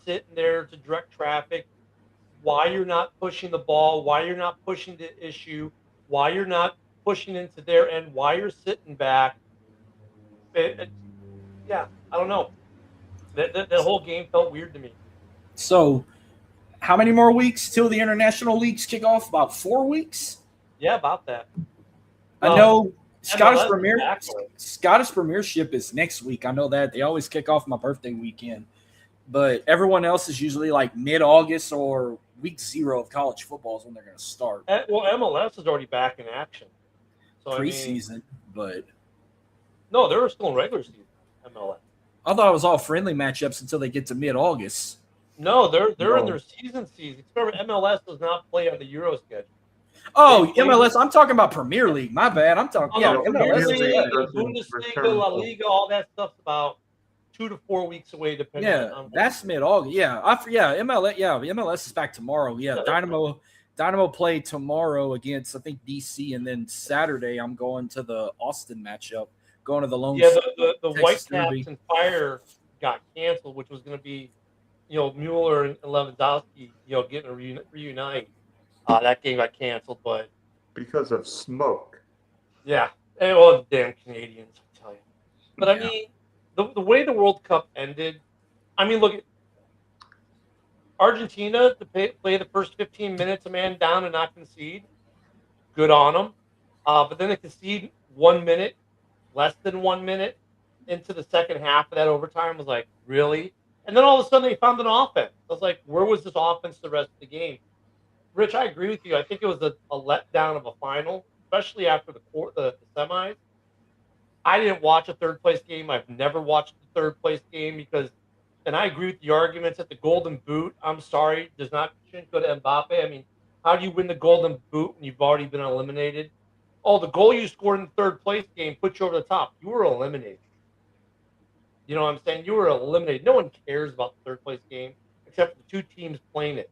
sitting there to direct traffic, why you're not pushing the ball, why you're not pushing the issue, why you're not pushing into their end, why you're sitting back. Yeah, I don't know. That whole game felt weird to me. So, how many more weeks till the international leagues kick off? About 4 weeks. Yeah, about that. I Well, know MLS is back. Scottish Premiership is next week. I know that they always kick off my birthday weekend, but everyone else is usually like mid-August or week 0 of college football is when they're going to start. Well, MLS is already back in action. So Preseason, but no, they're still in regular season. MLS. I thought it was all friendly matchups until they get to mid-August. No, they're in their season. Remember, MLS does not play on the Euro schedule. Oh, MLS. I'm talking about Premier League. My bad. I'm talking. No, MLS, Bundesliga, La Liga, all that stuff's about 2 to 4 weeks away, depending. Yeah, that's mid-August. Yeah, MLS. Yeah, MLS is back tomorrow. Yeah, Dynamo play tomorrow against I think DC, and then Saturday I'm going to the Austin matchup. Going to the Lone. Yeah, the Whitecaps and Fire got canceled, which was going to be, Mueller and Lewandowski, getting a reunite. That game got canceled, but because of smoke. Yeah, well, damn Canadians, I tell you. But I mean, the way the World Cup ended, I mean, look at Argentina to play the first 15 minutes, a man down and not concede. Good on them. But then they concede 1 minute, less than 1 minute into the second half of that overtime. Was like, really? And then all of a sudden they found an offense. I was like, where was this offense the rest of the game? Rich, I agree with you. I think it was a letdown of a final, especially after the semis. I didn't watch a third-place game. I've never watched a third-place game because, and I agree with the arguments that the Golden Boot, I'm sorry, shouldn't go to Mbappe. I mean, how do you win the Golden Boot when you've already been eliminated? Oh, the goal you scored in the third-place game put you over the top. You were eliminated. You know what I'm saying? You were eliminated. No one cares about the third-place game except for the two teams playing it.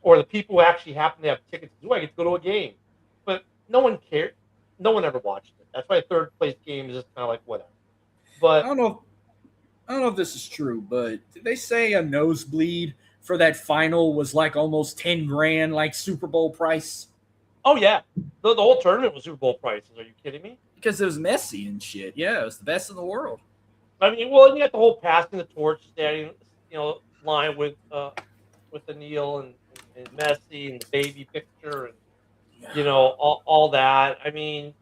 Or the people who actually happen to have tickets. Do I get to go to a game? But no one cared. No one ever watched it. That's why a third place game is just kind of like whatever. But I don't know if this is true, but did they say a nosebleed for that final was like almost 10 grand, like Super Bowl price? Oh yeah, the whole tournament was Super Bowl prices. Are you kidding me? Because it was Messi and shit. Yeah, it was the best in the world. I mean, well, and you got the whole passing the torch, standing, line with the Neil and Messi and the baby picture and all that. I mean,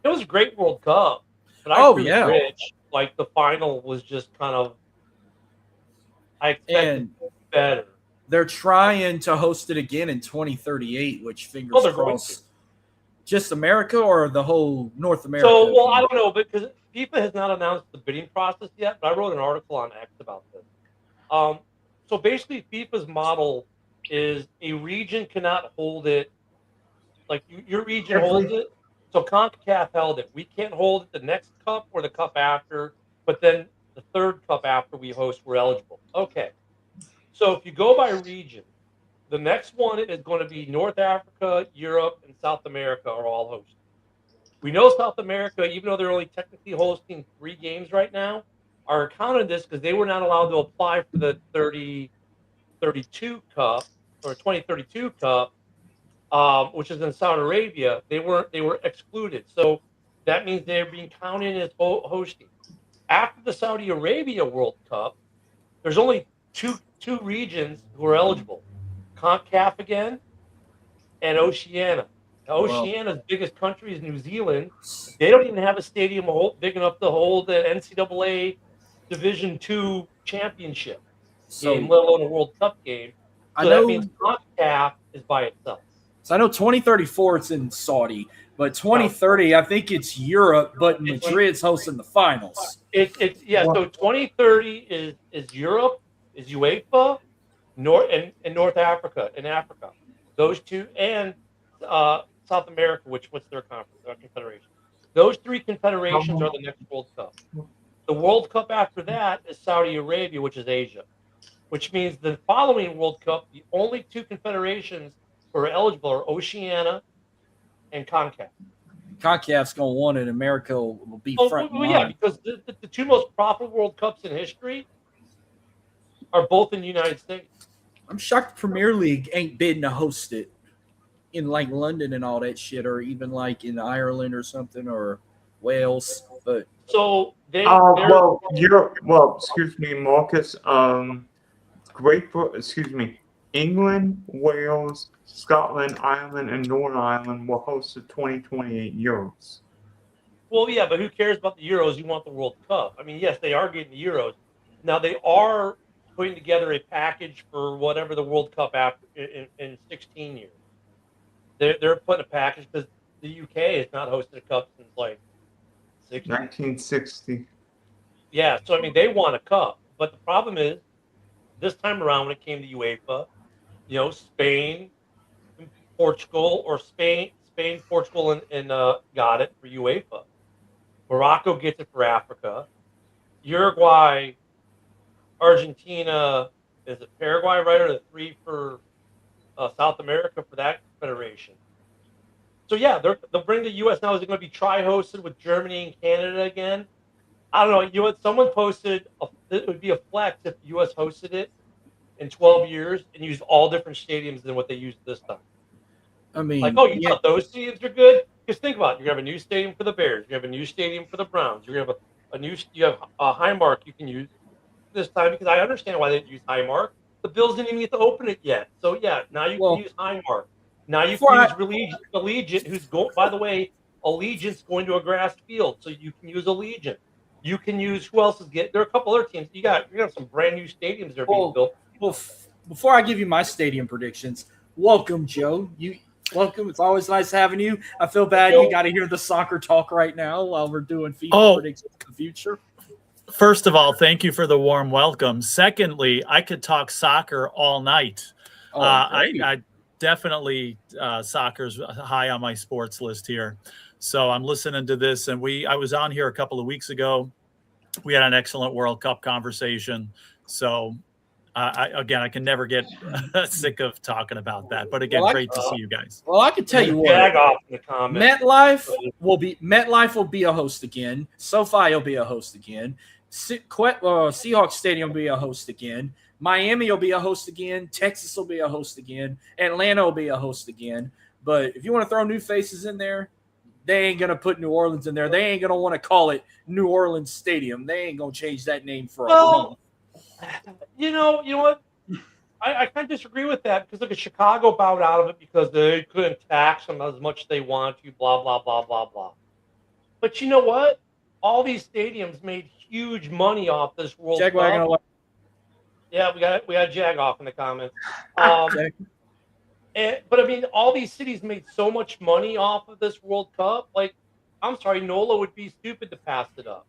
it was a great World Cup. But I agree with Rich. Like the final was just kind of, I expected better. They're trying to host it again in 2038, which fingers crossed. Just America or the whole North America? So, well, I don't know, because FIFA has not announced the bidding process yet. But I wrote an article on X about this. So basically, FIFA's model is a region cannot hold it. Like your region holds it. So CONCACAF held it. We can't hold it the next cup or the cup after, but then the third cup after we host, we're eligible. Okay. So if you go by region, the next one is going to be North Africa, Europe, and South America are all hosting. We know South America, even though they're only technically hosting 3 games right now, are counting this because they were not allowed to apply for the 2032 Cup or 2032 Cup, which is in Saudi Arabia. They were excluded. So that means they're being counted as hosting. After the Saudi Arabia World Cup, there's only two regions who are eligible: CONCACAF again and Oceania. Now, Oceania's biggest country is New Zealand. They don't even have a stadium big enough to hold the NCAA Division II championship game, let alone a World Cup game. So that means CONCACAF is by itself. So I know 2034 it's in Saudi, but 2030 I think it's Europe, but Madrid's hosting the finals. So 2030 is Europe, is UEFA, North Africa, in Africa. Those two, and South America, what's their conference, confederation. Those 3 confederations are the next World Cup. The World Cup after that is Saudi Arabia, which is Asia, which means the following World Cup, the only 2 confederations who are eligible are Oceania and CONCACAF. CONCACAF's going to want it. America will be front and yeah, because the 2 most profitable World Cups in history are both in the United States. I'm shocked the Premier League ain't bidding to host it in like London and all that shit, or even like in Ireland or something, or Wales. But So excuse me, Marcus. England, Wales, Scotland, Ireland, and Northern Ireland will host the 2028 Euros. well, yeah, but who cares about the Euros? You want the World Cup. I mean, yes, they are getting the Euros. Now they are putting together a package for whatever the World Cup after in 16 years. They're putting a package because the UK has not hosted a cup since like 60. 1960. Yeah, so I mean they want a cup, but the problem is this time around when it came to UEFA, Spain, and Portugal, or Spain, Portugal, and got it for UEFA. Morocco gets it for Africa. Uruguay, Argentina, is it Paraguay, right? Or the three for South America for that federation. So yeah, they'll bring the U.S. now. Is it going to be tri-hosted with Germany and Canada again? I don't know. You know what? Someone posted it would be a flex if the U.S. hosted it in 12 years and used all different stadiums than what they used this time. I mean, Like, oh, you thought those stadiums are good? Just think about it. You have a new stadium for the Bears. You have a new stadium for the Browns. You have you have a Highmark you can use this time, because I understand why they didn't use Highmark. The Bills didn't even get to open it yet. So yeah, now you can use Highmark. Now you can use Allegiant, who's going. By the way, Allegiant's going to a grass field, so you can use Allegiant. You can use who else is getting? There are a couple other teams. You got some brand new stadiums that are being built. Well, before I give you my stadium predictions, welcome, Joe. Welcome. It's always nice having you. I feel bad you got to hear the soccer talk right now while we're doing FIFA predictions for the future. First of all, thank you for the warm welcome. Secondly, I could talk soccer all night. I definitely soccer's high on my sports list here. So I'm listening to this, and I was on here a couple of weeks ago. We had an excellent World Cup conversation. So I can never get sick of talking about that. But again, great to see you guys. Well, I can tell you what. Off in the comments. MetLife will be a host again. SoFi will be a host again. Seahawks Stadium will be a host again. Miami will be a host again. Texas will be a host again. Atlanta will be a host again. But if you want to throw new faces in there, they ain't going to put New Orleans in there. They ain't going to want to call it New Orleans Stadium. They ain't going to change that name for a month. You know what? I kind of disagree with that, because look at Chicago bowed out of it because they couldn't tax them as much as they want to, blah, blah, blah, blah, blah. But you know what? All these stadiums made huge money off this World Cup. Yeah, we got Jag off in the comments. But I mean, all these cities made so much money off of this World Cup. Like, I'm sorry, NOLA would be stupid to pass it up.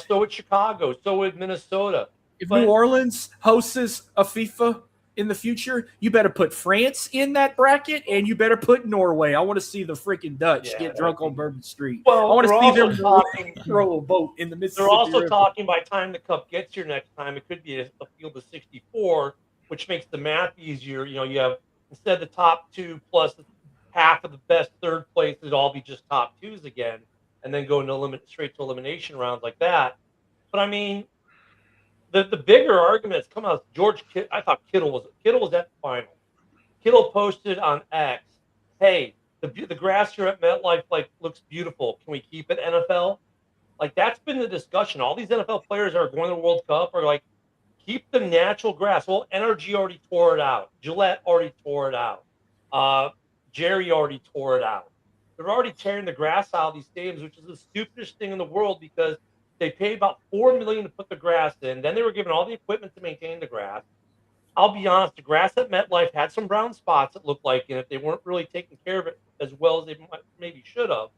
So would Chicago. So would Minnesota. If New Orleans hosts a FIFA in the future, you better put France in that bracket, and you better put Norway. I want to see the freaking Dutch get drunk on Bourbon Street. Well, I want to see them throw a boat in the Mississippi They're also River. talking by the time the Cup gets here next time, it could be a field of 64, which makes the math easier. You have, instead of the top two plus half of the best third place, it'd all be just top twos again, and then go into straight to elimination rounds like that. But I mean, the bigger argument that's come out is I thought Kittle was at the final. Kittle posted on X, "Hey, the grass here at MetLife looks beautiful. Can we keep it NFL?" Like, that's been the discussion. All these NFL players that are going to the World Cup are like, keep the natural grass. Well, NRG already tore it out. Gillette already tore it out. Jerry already tore it out. They're already tearing the grass out of these stadiums, which is the stupidest thing in the world, because they paid about $4 million to put the grass in. Then they were given all the equipment to maintain the grass. I'll be honest, the grass at MetLife had some brown spots, it looked like, in it. They weren't really taking care of it as well as they maybe should have.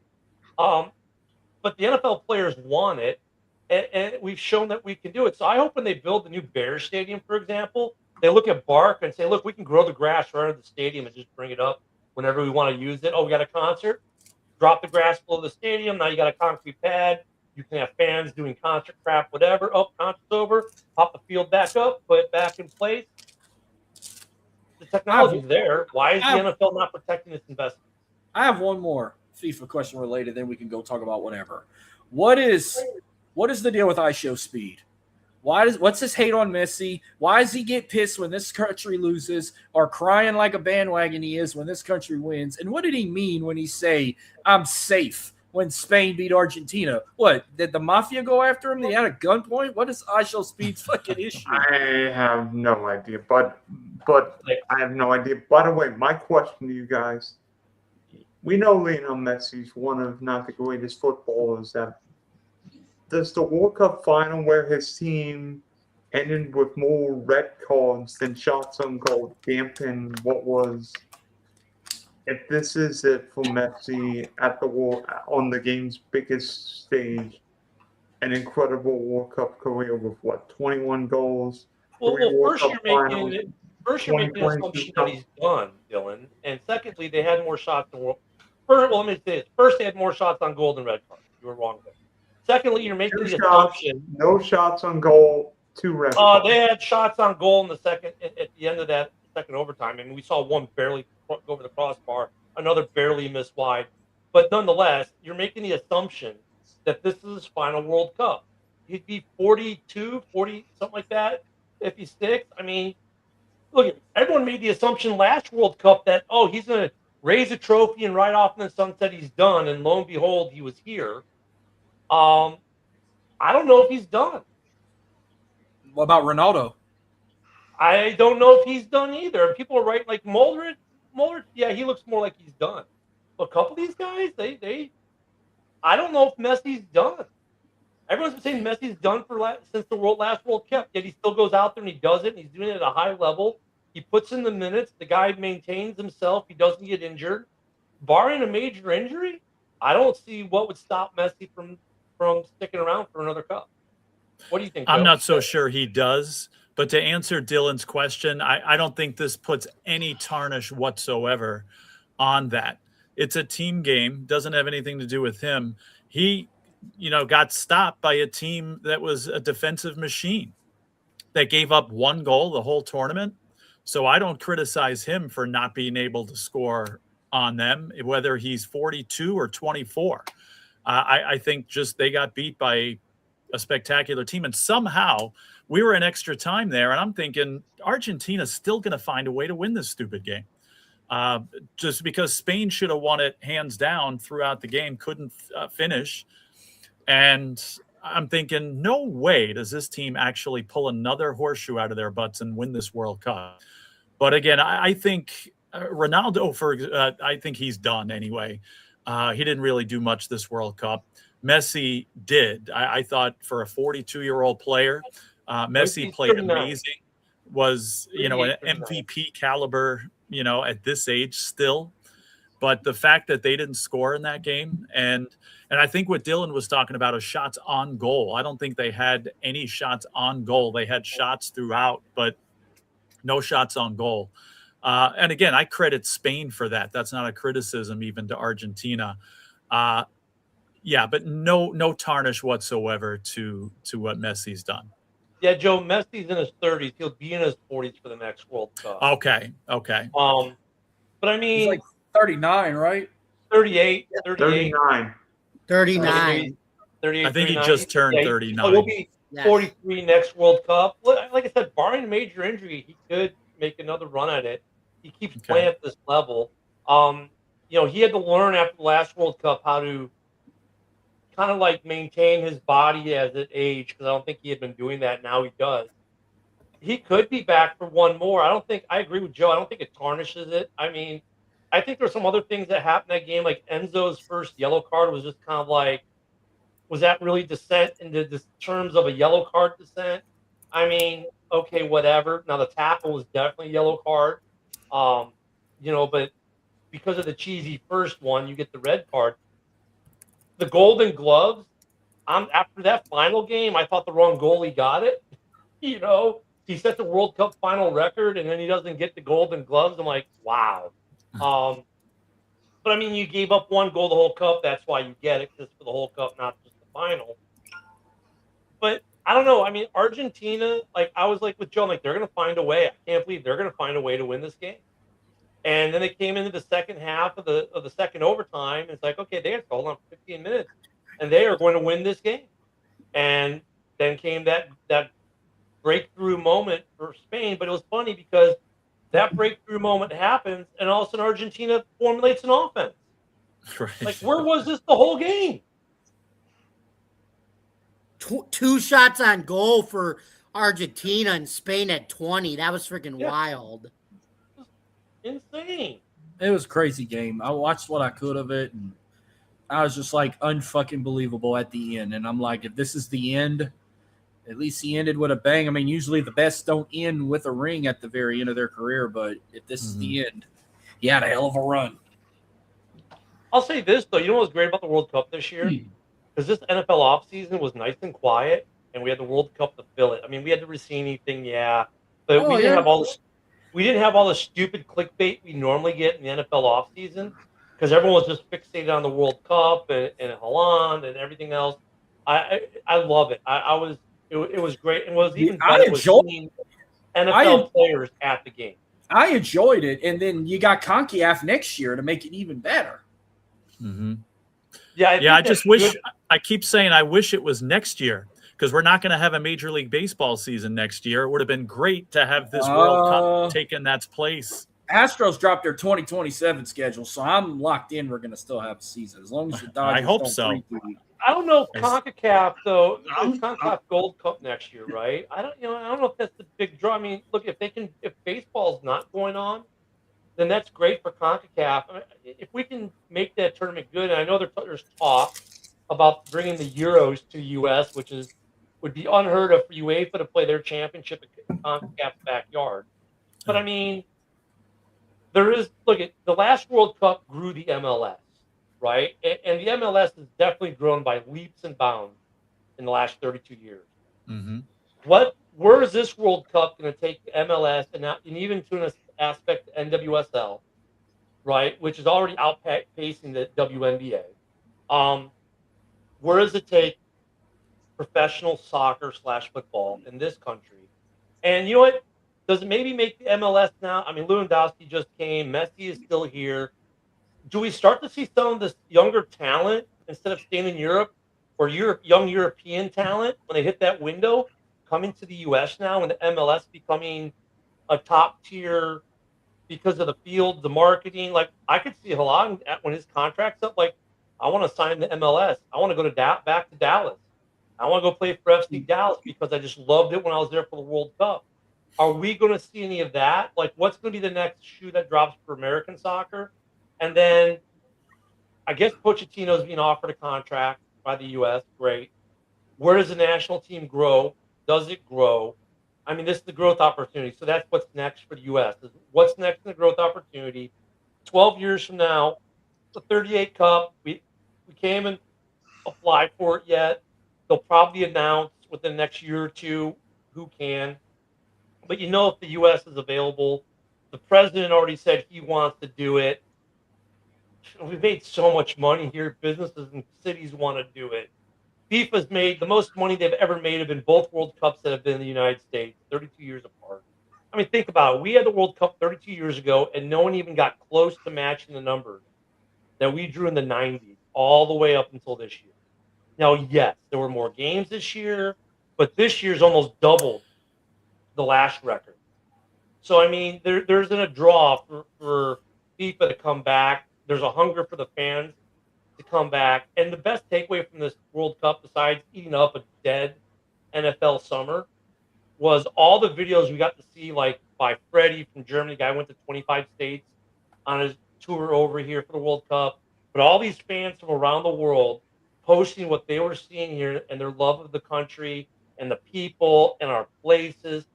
But the NFL players want it, and we've shown that we can do it. So I hope when they build the new Bears Stadium, for example, they look at Bark and say, look, we can grow the grass right under the stadium and just bring it up whenever we want to use it. Oh, we got a concert? Drop the grass below the stadium. Now you got a concrete pad. You can have fans doing concert crap, whatever. Oh, concert's over. Pop the field back up. Put it back in place. The technology's there. Why is the NFL not protecting its investment? I have one more FIFA question related, then we can go talk about whatever. What is the deal with iShow Speed? What's his hate on Messi? Why does he get pissed when this country loses, or crying like a bandwagon he is when this country wins? And what did he mean when he say, I'm safe when Spain beat Argentina? What, did the mafia go after him? They had a gunpoint? What is I Shall Speed's fucking issue? I have no idea, but I have no idea. By the way, my question to you guys, we know Lionel Messi's one of not the greatest footballers ever. Does the World Cup final where his team ended with more red cards than shots on goal dampen what was, if this is it for Messi at the on the game's biggest stage, an incredible World Cup career with what, 21 goals? Well, first you're making an assumption that he's done, Dylan, and secondly, they had more shots than World. Well, let me say this: first, they had more shots on goal than red cards. You were wrong there. Secondly, you're making the assumption. No shots on goal, 2 red. They had shots on goal in the second at the end of that second overtime. I mean, we saw one barely go over the crossbar, another barely missed wide. But nonetheless, you're making the assumption that this is his final World Cup. He'd be 42, 40, something like that, if he sticks. I mean, look, everyone made the assumption last World Cup that, he's going to raise a trophy and right off in the sunset he's done. And lo and behold, he was here. I don't know if he's done. What about Ronaldo? I don't know if he's done either. People are writing like Mulder, yeah, he looks more like he's done. But a couple of these guys, I don't know if Messi's done. Everyone's been saying Messi's done since the last World Cup, yet he still goes out there and he does it, and he's doing it at a high level. He puts in the minutes. The guy maintains himself. He doesn't get injured. Barring a major injury, I don't see what would stop Messi from sticking around for another cup. What do you think, Joe? I'm not so sure he does. But to answer Dylan's question, I don't think this puts any tarnish whatsoever on that. It's a team game. Doesn't have anything to do with him. He, got stopped by a team that was a defensive machine that gave up 1 goal the whole tournament. So I don't criticize him for not being able to score on them, whether he's 42 or 24. I think just they got beat by a spectacular team. And somehow we were in extra time there. And I'm thinking Argentina's still going to find a way to win this stupid game. Just because Spain should have won it hands down throughout the game, couldn't finish. And I'm thinking, no way does this team actually pull another horseshoe out of their butts and win this World Cup. But again, I think Ronaldo, I think he's done anyway. He didn't really do much this World Cup. Messi did. I thought for a 42-year-old player, Messi played amazing. Was, an MVP caliber, at this age still. But the fact that they didn't score in that game, and I think what Dylan was talking about is shots on goal. I don't think they had any shots on goal. They had shots throughout, but no shots on goal. And again, I credit Spain for that. That's not a criticism even to Argentina. Yeah, but no tarnish whatsoever to what Messi's done. Yeah, Joe, Messi's in his 30s. He'll be in his 40s for the next World Cup. Okay. But I mean, he's like 39, right? 38. 39. 38. I think he just turned 39. He'll be 43 next World Cup. Like I said, barring a major injury, he could make another run at it. He keeps playing at this level. He had to learn after the last World Cup how to kind of like maintain his body as it aged, because I don't think he had been doing that. Now he does. He could be back for one more. I agree with Joe. I don't think it tarnishes it. I mean, I think there's some other things that happened in that game. Like Enzo's first yellow card was just kind of like, was that really dissent into the terms of a yellow card dissent? I mean, okay, whatever. Now the tackle was definitely a yellow card. But because of the cheesy first one, you get the red card. The Golden Gloves, after that final game, I thought the wrong goalie got it. He set the World Cup final record, and then he doesn't get the Golden Gloves. I'm like, wow. But I mean, you gave up 1 goal the whole cup. That's why you get it, just for the whole cup, not just the final. But I don't know. I mean, Argentina, I was like with Joe, I'm like, they're going to find a way. I can't believe they're going to find a way to win this game. And then they came into the second half of the second overtime. And it's like, okay, they have to hold on for 15 minutes, and they are going to win this game. And then came that breakthrough moment for Spain. But it was funny because that breakthrough moment happens, and all of a sudden Argentina formulates an offense. Right. Like, where was this the whole game? Two shots on goal for Argentina, and Spain at 20. That was freaking wild. Insane. It was a crazy game. I watched what I could of it, and I was just like unfucking believable at the end. And I'm like, if this is the end, at least he ended with a bang. I mean, usually the best don't end with a ring at the very end of their career, but if this is the end, he had a hell of a run. I'll say this, though. You know what was great about the World Cup this year? Because this NFL offseason was nice and quiet, and we had the World Cup to fill it. I mean, we had the Rossini thing, but we didn't have all this. We didn't have all the stupid clickbait we normally get in the NFL offseason because everyone was just fixated on the World Cup and Haaland and everything else. I love it. It was great, and what was even better was seeing NFL players at the game. I enjoyed it, and then you got CONCACAF next year to make it even better. Mm-hmm. Yeah, I just wish. I keep saying I wish it was next year because we're not going to have a Major League Baseball season next year. It would have been great to have this World Cup taking that place. Astros dropped their 2027 schedule, so I'm locked in. We're going to still have a season as long as the Dodgers. I hope so. I don't know if CONCACAF though. It's CONCACAF Gold Cup next year, right? I don't know if that's the big draw. I mean, look, if baseball's not going on, then that's great for CONCACAF. I mean, if we can make that tournament good, and I know there's talk about bringing the Euros to U.S., which would be unheard of for UEFA to play their championship in CONCACAF's backyard. But I mean, the last World Cup grew the MLS, right? And the MLS has definitely grown by leaps and bounds in the last 32 years. Mm-hmm. Where is this World Cup going to take the MLS and even to an aspect NWSL, right, which is already outpacing the WNBA? Where does it take professional soccer / football in this country? And you know what? Does it maybe make the MLS now? I mean, Lewandowski just came. Messi is still here. Do we start to see some of this younger talent instead of staying in Europe or young European talent when they hit that window coming to the U.S. now and the MLS becoming a top tier because of the field, the marketing? Like, I could see Haaland when his contract's up, like, I want to sign the MLS. I want to go back to Dallas. I want to go play for FC Dallas because I just loved it when I was there for the World Cup. Are we going to see any of that? Like, what's going to be the next shoe that drops for American soccer? And then I guess Pochettino's being offered a contract by the U.S. Great. Where does the national team grow? Does it grow? I mean, this is the growth opportunity. So that's what's next for the U.S. What's next in the growth opportunity? 12 years from now, the 38 Cup, we can't even apply for it yet. They'll probably announce within the next year or two who can. But if the U.S. is available, the president already said he wants to do it. We've made so much money here. Businesses and cities want to do it. FIFA's made the most money they've ever made in both World Cups that have been in the United States, 32 years apart. I mean, think about it. We had the World Cup 32 years ago, and no one even got close to matching the numbers that we drew in the 90s all the way up until this year. Now, yes, there were more games this year, but this year's almost doubled the last record. So, I mean, there's a draw for FIFA to come back. There's a hunger for the fans to come back. And the best takeaway from this World Cup, besides eating up a dead NFL summer, was all the videos we got to see, like by Freddie from Germany. The guy went to 25 states on his tour over here for the World Cup. But all these fans from around the world posting what they were seeing here and their love of the country and the people and our places.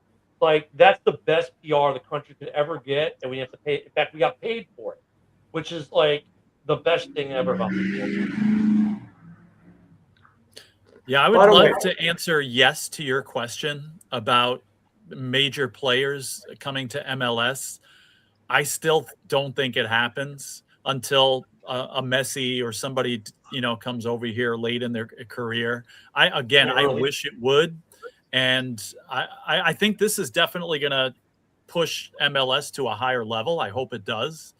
Like, that's the best PR the country could ever get, and we have to pay. In fact, we got paid for it, which is like the best thing ever about the World Cup. Yeah, I would love to answer yes to your question about major players coming to MLS. I still don't think it happens until a Messi or somebody comes over here late in their career. I wish it would. And I think this is definitely going to push MLS to a higher level. I hope it does,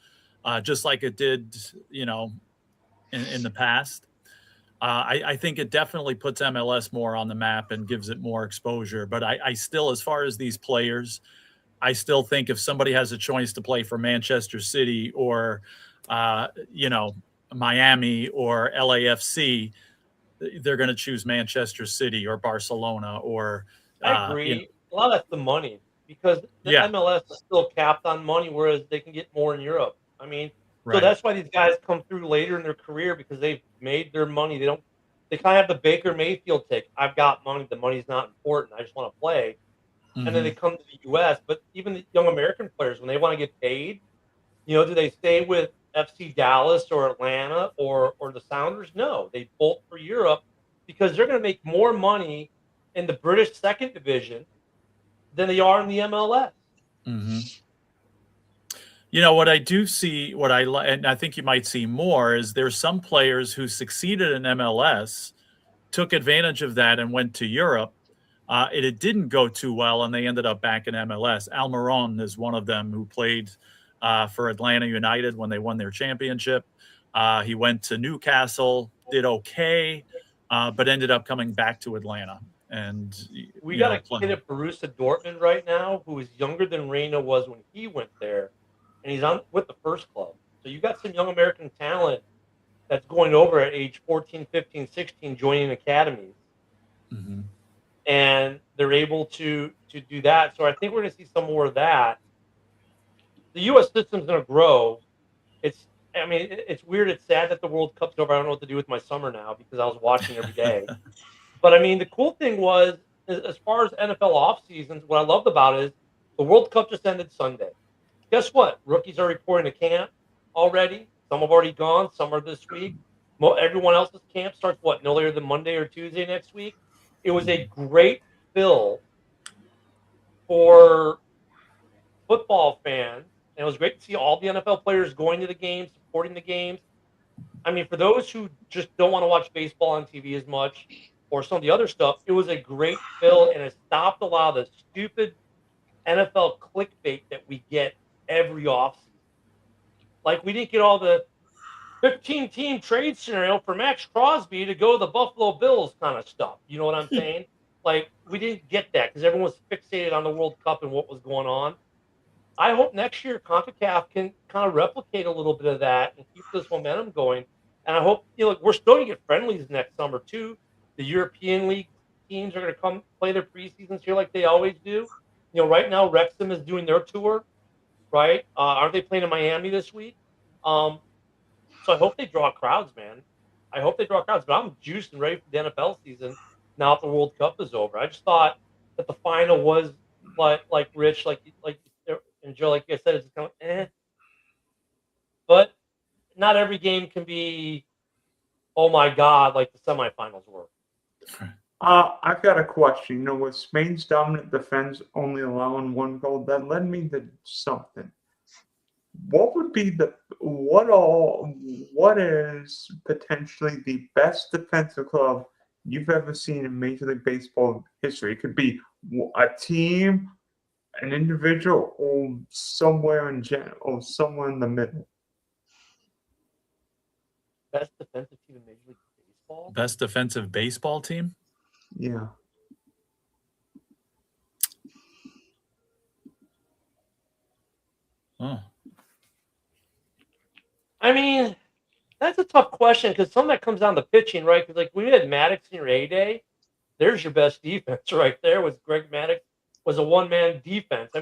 just like it did, in the past. I think it definitely puts MLS more on the map and gives it more exposure. But I still, as far as these players, I still think if somebody has a choice to play for Manchester City or, Miami or LAFC, they're going to choose Manchester City or Barcelona or. I agree. A lot of that's the money because the Yeah. MLS is still capped on money, whereas they can get more in Europe. I mean, so Right. that's why these guys come through later in their career because they've made their money. They kind of have the Baker Mayfield take. I've got money. The money's not important. I just want to play. And then they come to the U.S. But even the young American players, when they want to get paid, do they stay with FC Dallas or Atlanta or the Sounders? No, they bolt for Europe because they're going to make more money in the British second division than they are in the MLS. Mm-hmm. What I do see, and I think you might see more, is there's some players who succeeded in MLS, took advantage of that, and went to Europe. It didn't go too well, and they ended up back in MLS. Almiron is one of them who played for Atlanta United when they won their championship. He went to Newcastle, did okay, but ended up coming back to Atlanta. And we got a kid at Borussia Dortmund right now who is younger than Reina was when he went there, and he's on with the first club. So you got some young American talent that's going over at age 14, 15, 16, joining academies. Mm-hmm. And they're able to do that. So I think we're going to see some more of that. The U.S. system's going to grow. It's weird. It's sad that the World Cup's over. I don't know what to do with my summer now because I was watching every day. But, the cool thing was, as far as NFL off seasons, what I loved about it is the World Cup just ended Sunday. Guess what? Rookies are reporting to camp already. Some have already gone. Some are this week. Everyone else's camp starts, no later than Monday or Tuesday next week. It was a great fill for football fans. And it was great to see all the NFL players going to the games, supporting the games. For those who just don't want to watch baseball on TV as much or some of the other stuff, it was a great fill, and it stopped a lot of the stupid NFL clickbait that we get every offseason. Like, we didn't get all the 15-team trade scenario for Max Crosby to go to the Buffalo Bills kind of stuff. You know what I'm saying? Like, we didn't get that because everyone was fixated on the World Cup and what was going on. I hope next year CONCACAF can kind of replicate a little bit of that and keep this momentum going. And I hope, we're still going to get friendlies next summer too. The European League teams are going to come play their preseasons here like they always do. Right now Wrexham is doing their tour, right? Aren't they playing in Miami this week? So I hope they draw crowds, man. I hope they draw crowds. But I'm juiced and ready for the NFL season now that the World Cup is over. I just thought that the final was like Rich, like and Joe, like I said, it's kind of But not every game can be, oh my God, like the semifinals were. I've got a question. With Spain's dominant defense only allowing one goal, that led me to something. What would be what is potentially the best defensive club you've ever seen in Major League Baseball history? It could be a team, an individual, or somewhere in the middle. Best defensive team in Major League Baseball? Best defensive baseball team? Yeah. Oh. That's a tough question because some of that comes down to pitching, right? Because when you had Maddox in your A-Day, there's your best defense right there. Was Greg Maddox was a one-man defense.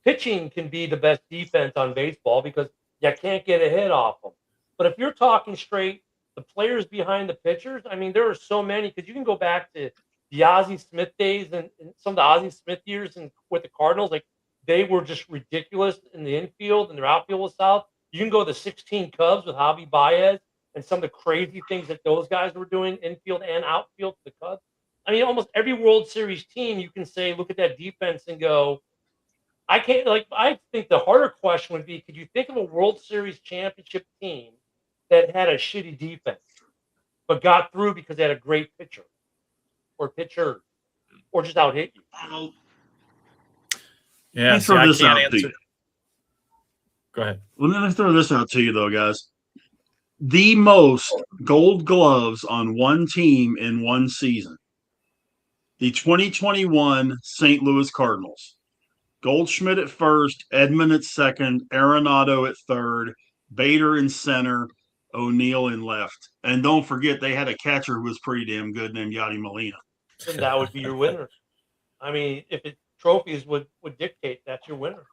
Pitching can be the best defense on baseball because you can't get a hit off them. But if you're talking straight, the players behind the pitchers, there are so many because you can go back to the Ozzie Smith days and some of the Ozzie Smith years and with the Cardinals, like they were just ridiculous in the infield and their outfield was south. You can go to the 16 Cubs with Javi Baez and some of the crazy things that those guys were doing infield and outfield for the Cubs. Almost every World Series team, you can say, look at that defense and go, I can't, I think the harder question would be, could you think of a World Series championship team that had a shitty defense, but got through because they had a great pitcher or pitchers or just out hit you? Yeah, so I can't answer. Go ahead. Well, let me throw this out to you, though, guys. the most Gold Gloves on one team in one season. The 2021 St. Louis Cardinals. Goldschmidt at first, Edmund at second, Arenado at third, Bader in center, O'Neill in left. And don't forget, they had a catcher who was pretty damn good named Yadi Molina. And that would be your winner. I mean, if trophies would dictate, that's your winner.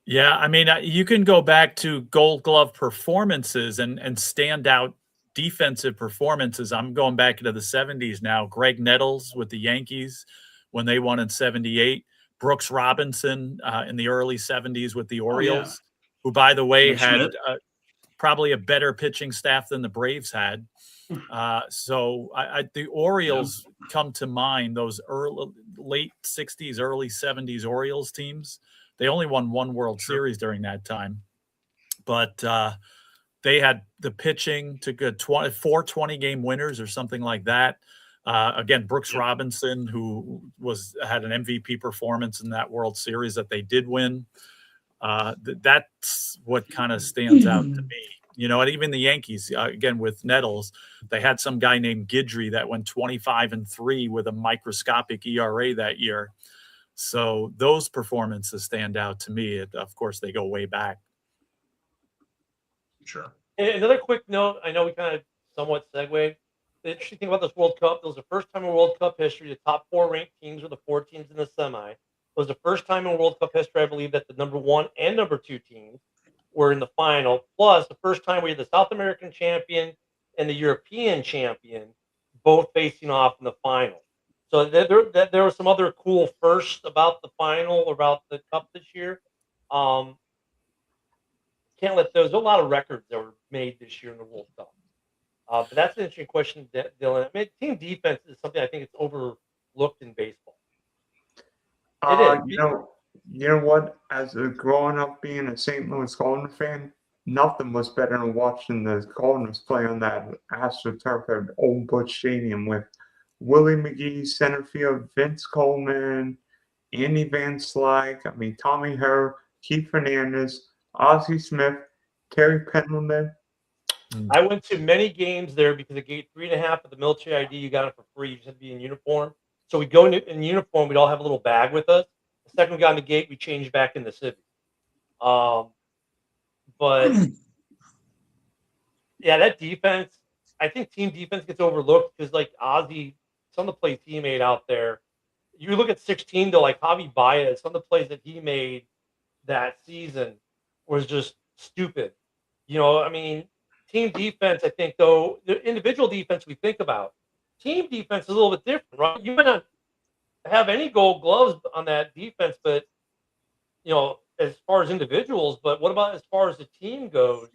Yeah, I mean, you can go back to Gold Glove performances and standout defensive performances. I'm going back into the 70s now. Greg Nettles with the Yankees when they won in 78. Brooks Robinson in the early 70s with the Orioles, who, by the way, had probably a better pitching staff than the Braves had. So the Orioles come to mind, those late 60s, early 70s Orioles teams. They only won one World Series during that time. But they had the pitching to good 4 20-game winners or something like that. Again, Brooks Robinson, who had an MVP performance in that World Series that they did win. That's what kind of stands out to me. You know, and even the Yankees, again, with Nettles, they had some guy named Guidry that went 25-3 with a microscopic ERA that year. So those performances stand out to me. Of course, they go way back. Sure. And another quick note, I know we kind of somewhat segued. The interesting thing about this World Cup, it was the first time in World Cup history the top 4 ranked teams were the 4 teams in the semi. It was the first time in World Cup history, I believe, that the number 1 and number 2 teams were in the final. Plus, the first time we had the South American champion and the European champion both facing off in the final. So there were some other cool firsts about the final, or about the Cup this year. Can't let those. There's a lot of records that were made this year in the World Cup. But that's an interesting question, Dylan. I mean, team defense is something I think it's overlooked in baseball. It is. You know what? As growing up being a St. Louis Cardinals fan, nothing was better than watching the Cardinals play on that AstroTurf at Old Butch Stadium with Willie McGee, center field, Vince Coleman, Andy Van Slyke, Tommy Herr, Keith Fernandez, Ozzie Smith, Terry Pendleton. I went to many games there because at gate 3.5 of the military ID, you got it for free. You just had to be in uniform. So we go in uniform. We'd all have a little bag with us. The second we got in the gate, we changed back in the Civic. But yeah, that defense, I think team defense gets overlooked because, like Ozzie, some of the plays he made out there. You look at 16 though, like Javi Baez, some of the plays that he made that season was just stupid. You know, I mean, team defense, I think, though, the individual defense we think about, team defense is a little bit different, right? You might not have any Gold Gloves on that defense, but, you know, as far as individuals, but what about as far as the team goes?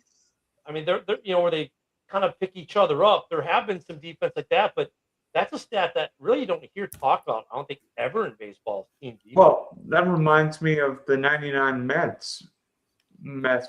I mean, they're you know, where they kind of pick each other up. There have been some defense like that, but that's a stat that really you don't hear talked about, I don't think, ever in baseball, team defense. Well, that reminds me of the 99 Mets,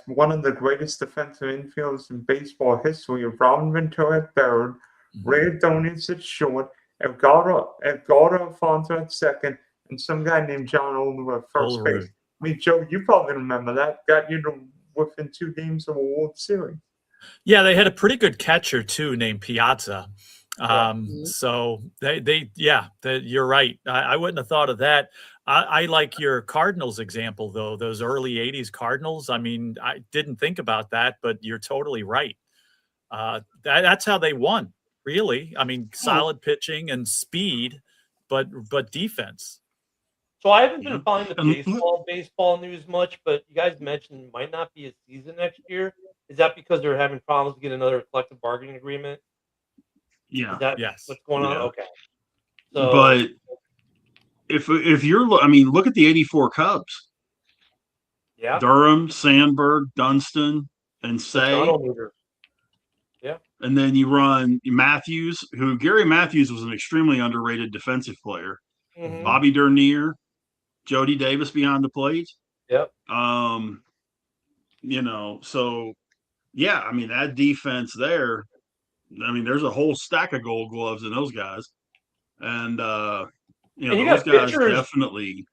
one of the greatest defensive infielders in baseball history, of Robin Ventura at third, Ray Adonis at short, Edgardo Alfonso at second, and some guy named John Olerud at first base. I mean, Joe, you probably remember that. Got you to within 2 games of a World Series. Yeah, they had a pretty good catcher too, named Piazza. So you're right. I wouldn't have thought of that. I like your Cardinals example, though, those early 80s Cardinals. I mean, I didn't think about that, but you're totally right. That's how they won, really. I mean, solid pitching and speed, but defense. So I haven't been following the baseball news much, but you guys mentioned it might not be a season next year. Is that because they're having problems to get another collective bargaining agreement? Yeah. Is that what's going on? Okay. So, but if you're, I mean, look at the '84 Cubs. Yeah. Durham, Sandberg, Dunston, and Say. Yeah. And then you run Matthews, who Gary Matthews was an extremely underrated defensive player. Mm-hmm. Bobby Dernier, Jody Davis behind the plate. Yep. You know, so yeah, I mean, that defense there, I mean, there's a whole stack of Gold Gloves in those guys. And you know, those guys definitely.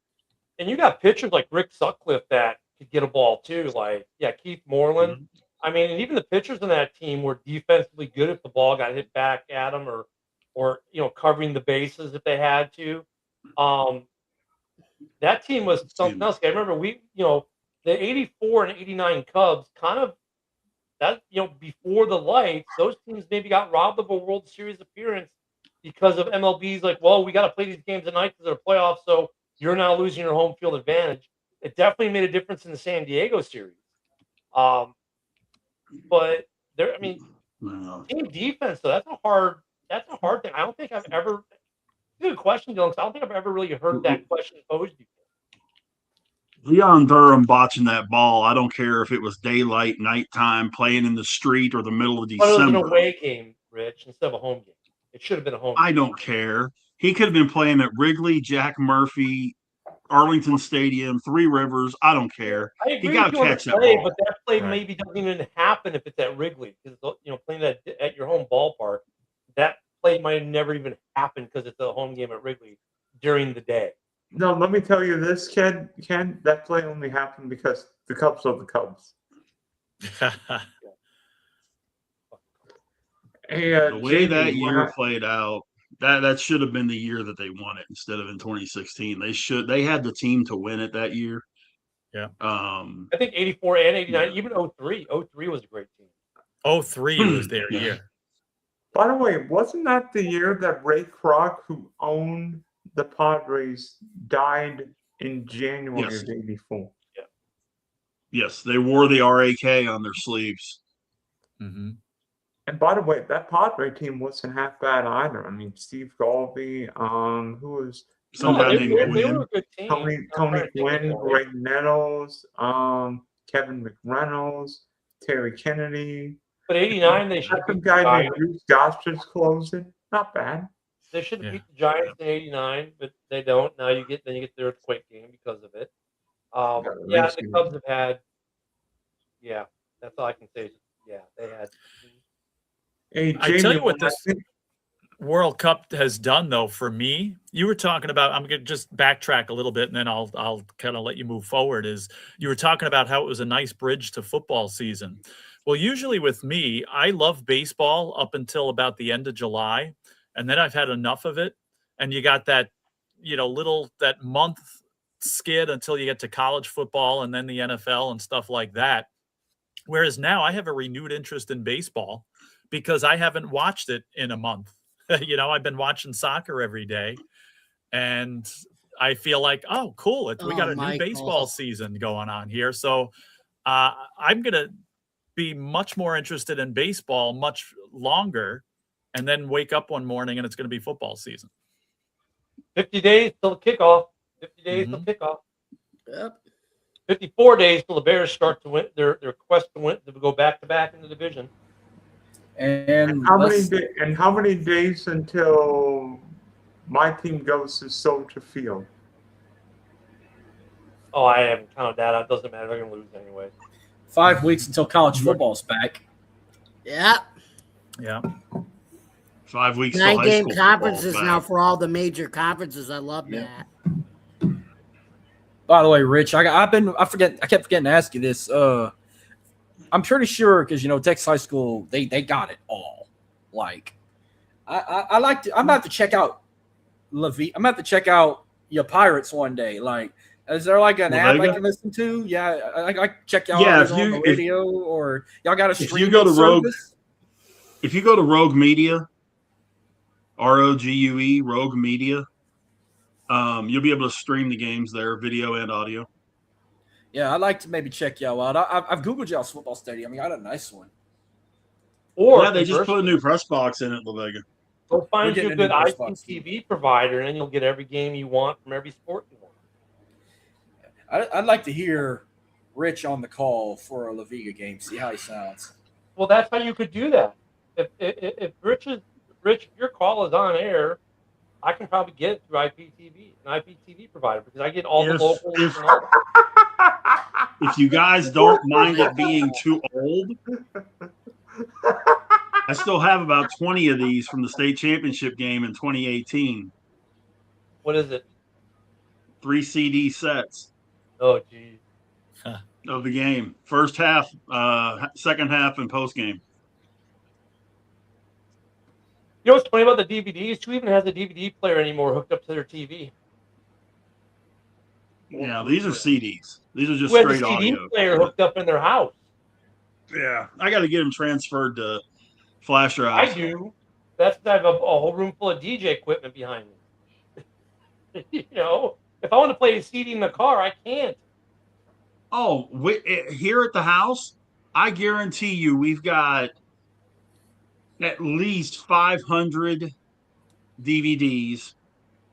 And you got pitchers like Rick Sutcliffe that could get a ball too. Like, Keith Moreland. I mean, and even the pitchers on that team were defensively good if the ball got hit back at them, or covering the bases if they had to. That team was something else. I remember the '84 and '89 Cubs kind of that before the lights, those teams maybe got robbed of a World Series appearance because of MLB's like, well, we got to play these games at night because they're playoffs, so you're now losing your home field advantage. It definitely made a difference in the San Diego series. But there, I mean, team defense, though, that's a hard thing. I don't think I've ever. Good question, Dylan. 'Cause I don't think I've ever really heard that question posed before. Leon Durham botching that ball. I don't care if it was daylight, nighttime, playing in the street, or the middle of But it was an December. away game, Rich, instead of a home game. It should have been a home game. I don't care. He could have been playing at Wrigley, Jack Murphy, Arlington Stadium, Three Rivers. I don't care. I agree He got with to you on catch the that play, ball. but that play Right. maybe doesn't even happen if it's at Wrigley because playing that at your home ballpark, that play might never even happen because it's a home game at Wrigley during the day. No, let me tell you this, Ken. That play only happened because the Cubs are the Cubs. Hey, The way Jamie, that year played out, that should have been the year that they won it instead of in 2016. They had the team to win it that year. Yeah. I think '84 and '89, even '03. '03 was a great team. 03 was their year. By the way, wasn't that the year that Ray Kroc, who owned the Padres, died in January of '84? Yes, they wore the RAK on their sleeves. Mm-hmm. And by the way, that Padre team wasn't half bad either. I mean, Steve Galvey, who was Some guy named They Gwynn. were a good team. Tony Gwynn, Greg Nettles, Kevin McReynolds, Terry Kennedy. But '89, they should have Some beat the guy named Giants. Bruce Gossage closed it. Not bad. They should have beat the Giants in '89, but they don't. Now you get the earthquake game because of it. The Cubs have had. Yeah, that's all I can say. Yeah, they had. Hey, I tell Jamie, you what this World Cup has done, though, for me. You were talking about. I'm going to just backtrack a little bit, and then I'll kind of let you move forward. Is you were talking about how it was a nice bridge to football season. Well, usually with me, I love baseball up until about the end of July, and then I've had enough of it. And you got that, that month skid until you get to college football and then the NFL and stuff like that. Whereas now I have a renewed interest in baseball because I haven't watched it in a month. I've been watching soccer every day, and I feel like, oh, cool. We got a new baseball season going on here. So I'm going to be much more interested in baseball much longer, and then wake up one morning and it's going to be football season. 50 days till the kickoff. 50 days till kickoff. Yep. 54 days till the Bears start to win their quest to win, to go back to back in the division. And how many days until my team goes to Soldier Field? Oh, I haven't counted that. It doesn't matter. They're going to lose anyway. 5 weeks until college football's back. Yeah. Yeah. 5 weeks. 9-game conferences now for all the major conferences. I love that. By the way, Rich, I kept forgetting to ask you this. I'm pretty sure because Texas high school they got it all. Like, I'm about to check out Levy. I'm about to check out your Pirates one day. Like, is there like an app I can listen to? Yeah, I check y'all on the radio, or y'all got a streaming if you go to service? If you go to Rogue Media, ROGUE, Rogue Media, you'll be able to stream the games there, video and audio. Yeah, I'd like to maybe check y'all out. I've Googled y'all's football stadium. You got a nice one. Or they just put a new press box in at La Vega. Go find you a good IPTV provider, and then you'll get every game you want from every sport you want. I'd like to hear Rich on the call for a La Vega game. See how he sounds. Well, that's how you could do that. If Rich, if your call is on air, I can probably get it through IPTV, an IPTV provider, because I get all the locals. If you guys don't mind it being too old, I still have about 20 of these from the state championship game in 2018. What is it? 3 CD sets. Oh, geez. of the game. First half, second half, and post game. You know what's funny about the DVDs? Who even has a DVD player anymore hooked up to their TV? Yeah, these are CDs. These are just Who has a straight CD audio. player hooked up in their house? Yeah, I got to get them transferred to flash drives. I do. That's I have a whole room full of DJ equipment behind me. You know, if I want to play a CD in the car, I can't. Oh, here at the house, I guarantee you we've got at least 500 DVDs,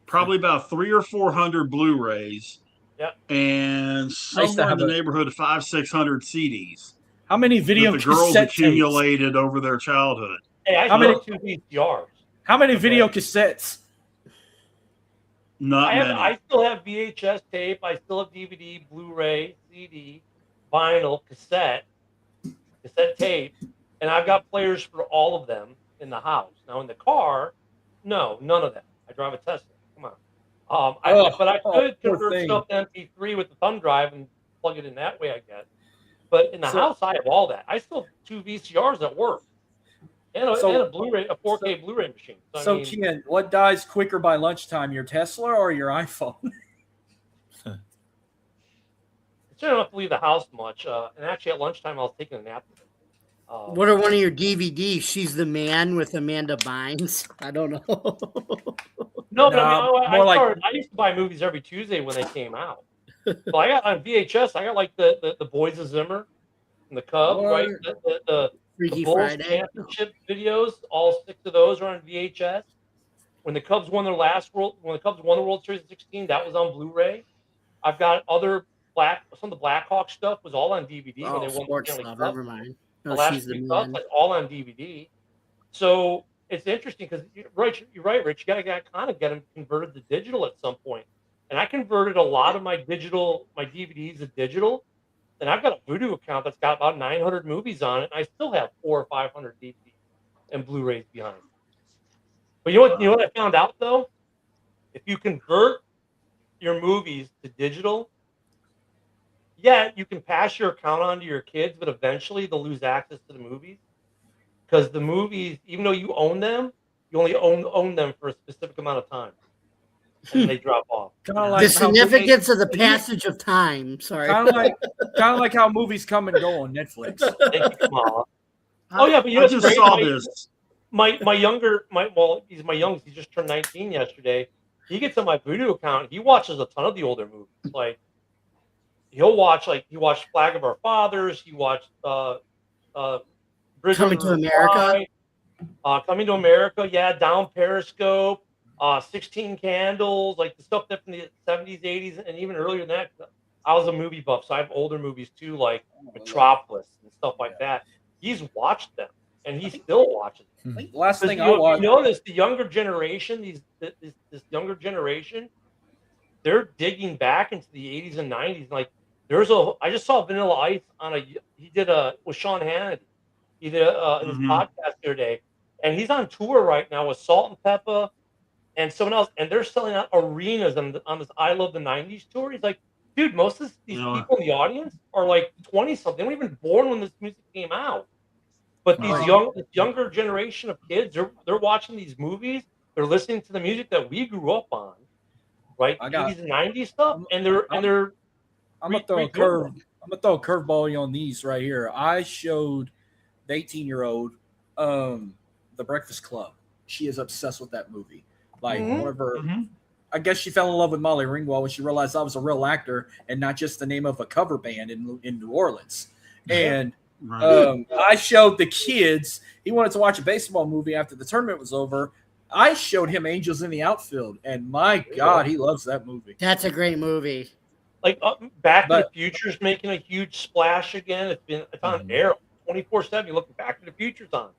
probably about 300 or 400 Blu-rays, Yep. and somewhere in the neighborhood of 500-600 CDs. How many video that the girls cassette accumulated tapes? over their childhood? Hey, I still have 2 VCRs. How many video cassettes? Not many. I still have VHS tape. I still have DVD, Blu-ray, CD, vinyl, cassette tape, and I've got players for all of them in the house. Now in the car, no, none of that. I drive a Tesla. Come on. But I could convert stuff to MP3 with the thumb drive and plug it in that way, I guess. But in the house, I have all that. I still have 2 VCRs at work. And a Blu-ray, a 4K Blu-ray machine. So Ken, what dies quicker by lunchtime, your Tesla or your iPhone? I don't have to leave the house much. And actually, at lunchtime, I was taking a nap. What are one of your DVDs? She's the Man with Amanda Bynes. I don't know. No, but I used to buy movies every Tuesday when they came out. So I got on VHS. I got like the Boys of Zimmer and the Cubs, right? The Freaky Bulls Friday championship videos. All 6 of those are on VHS. When the Cubs won the World Series in '16, that was on Blu-ray. I've got some of the Blackhawk stuff was all on DVD when they won the Stanley Cup. Never mind. The last 3 Cups, like all on DVD. So it's interesting because you're right, Rich. You got to kind of get them converted to digital at some point. And I converted a lot of my DVDs to digital. And I've got a Voodoo account that's got about 900 movies on it. And I still have 400 or 500 DVDs and Blu-rays behind. But you know what I found out though? If you convert your movies to digital, yeah, you can pass your account on to your kids, but eventually they'll lose access to the movies. Because the movies, even though you own them, you only own them for a specific amount of time. And they drop off. The significance of the passage of time. Sorry. Kind of like how movies come and go on Netflix. Thank you, Kamala. Oh yeah, but you know, I just saw this. My he's my youngest. He just turned 19 yesterday. He gets on my Voodoo account. He watches a ton of the older movies. Like he watched Flag of Our Fathers. He watched Bridge Coming to America. Coming to America. Yeah, Down Periscope. 16 Candles, like the stuff that from the 70s, 80s, and even earlier than that. I was a movie buff, so I have older movies too, like Metropolis and stuff like that. He's watched them, and he still watches them. Last thing I watched. You notice the younger generation, this younger generation, they're digging back into the 80s and 90s. Like I just saw Vanilla Ice with Sean Hannity. He did his podcast the other day, and he's on tour right now with Salt and Pepper and someone else, and they're selling out arenas on this I Love the 90s tour. He's like, dude, most of these people in the audience are like 20-something. They weren't even born when this music came out. But this younger generation of kids, they're watching these movies. They're listening to the music that we grew up on, right? The 80s and 90s stuff, and they're. I'm gonna throw a curveball on these right here. I showed the 18-year-old The Breakfast Club. She is obsessed with that movie. Like one of her, I guess she fell in love with Molly Ringwald when she realized I was a real actor and not just the name of a cover band in New Orleans. And I showed the kids. He wanted to watch a baseball movie after the tournament was over. I showed him Angels in the Outfield, and my God, he loves that movie. That's a great movie. Like Back to the Future's making a huge splash again. It's on air 24/7. You're looking Back to the Future's on.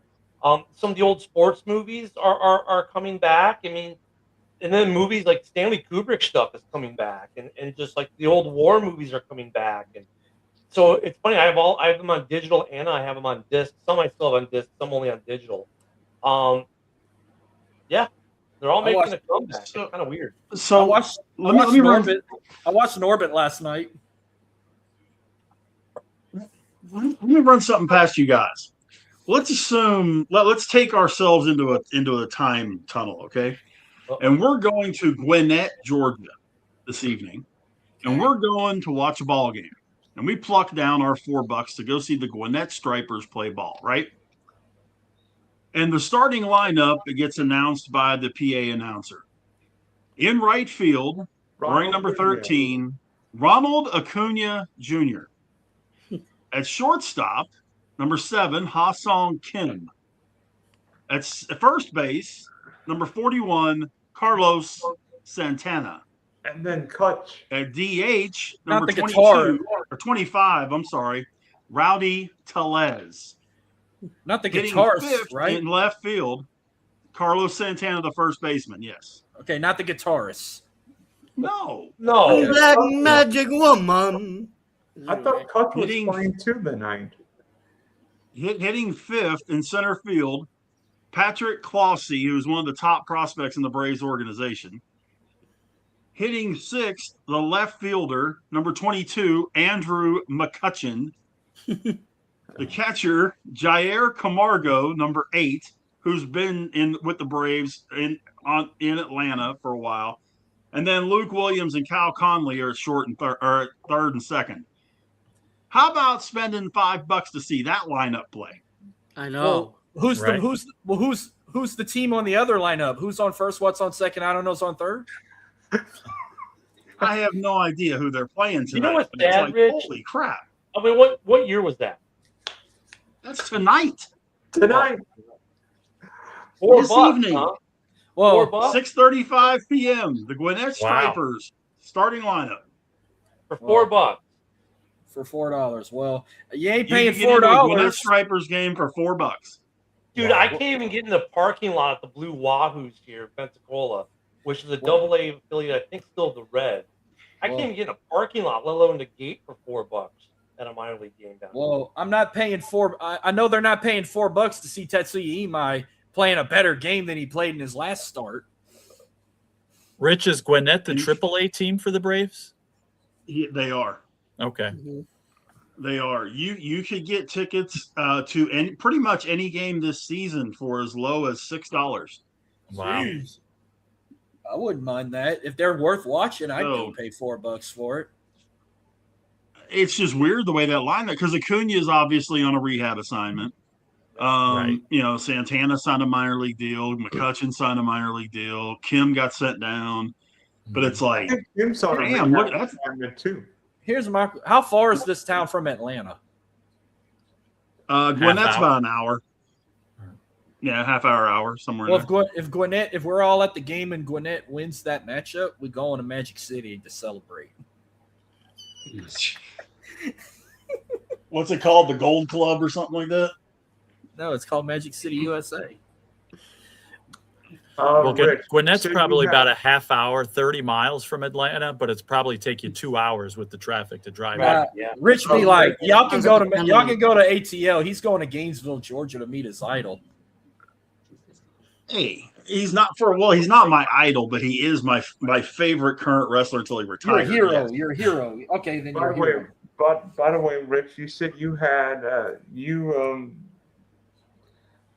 Some of the old sports movies are coming back. I mean, and then movies like Stanley Kubrick stuff is coming back, and just like the old war movies are coming back. And so it's funny. I have them on digital and I have them on disc. Some I still have on disc, some only on digital. Yeah, they're all making a comeback. It's kind of weird. So I watched Norbit last night. let me run something past you guys. Let's assume let's take ourselves into a time tunnel, okay? And we're going to Gwinnett, Georgia, this evening, and we're going to watch a ball game. And we pluck down our $4 to go see the Gwinnett Stripers play ball, right? And the starting lineup, it gets announced by the PA announcer. In right field, wearing number 13, Ronald Acuna Jr. At shortstop, number 7, Ha-Sung Kim. At first base, number 41, Carlos Santana. And then Kutch. At DH, Not number the 22 guitar. or 25, I'm sorry, Rowdy Tellez. Not the Hitting guitarist, fifth right? in left field, Carlos Santana, the first baseman. Yes. Okay, not the guitarist. No. No. That magic woman. I thought Kutch was playing too the night. Hitting fifth in center field, Patrick Clossy, who's one of the top prospects in the Braves organization. Hitting sixth, the left fielder, number 22, Andrew McCutcheon. The catcher, Jair Camargo, number 8, who's been in with the Braves in Atlanta for a while. And then Luke Williams and Kyle Conley are short and third and second. How about spending $5 to see that lineup play? I know. Who's the team on the other lineup? Who's on first? What's on second? I don't know. Who's on third? I have no idea who they're playing tonight. You know what's but it's sad, like, Rich? holy crap. I mean, what year was that? That's tonight. Tonight. $4 This evening. huh? Well, $4 6:35 p.m. The Gwinnett Stripers starting lineup. for $4. for $4. Well, you ain't You paying can get into a Gwinnett $4. Stripers game for $4. Dude, I can't even get in the parking lot at the Blue Wahoos here in Pensacola, which is a AA affiliate, I think, still the Red. I can't even get in a parking lot, let alone the gate for $4 at a minor league game down there. Well, I'm not paying I know they're not paying $4 to see Tetsuya Imai playing a better game than he played in his last start. Rich, is Gwinnett the AAA team for the Braves? They are. Okay. They are. You could get tickets to pretty much any game this season for as low as $6. Wow. Jeez. I wouldn't mind that. If they're worth watching, I'd go pay $4 for it. It's just weird the way that lineup, because Acuna is obviously on a rehab assignment. Right. You know, Santana signed a minor league deal. McCutcheon signed a minor league deal. Kim got sent down. But it's like, Kim's on damn, look, that's too. Here's my – how far is this town from Atlanta? Gwinnett's about an hour. Yeah, hour, somewhere in Well, there. if we're all at the game and Gwinnett wins that matchup, we go into Magic City to celebrate. What's it called? The Gold Club or something like that? No, it's called Magic City, USA. Well, Rich, Gwinnett's so you probably have- about a half hour, 30 miles from Atlanta, but it's probably take you 2 hours with the traffic to drive. Yeah. Rich be like, y'all can go to ATL. He's going to Gainesville, Georgia to meet his idol. Hey, he's not my idol, but he is my favorite current wrestler until he You're retires. a hero. Yes. You're a hero. Okay, then By you're a the way, hero. by the way, Rich, you said you had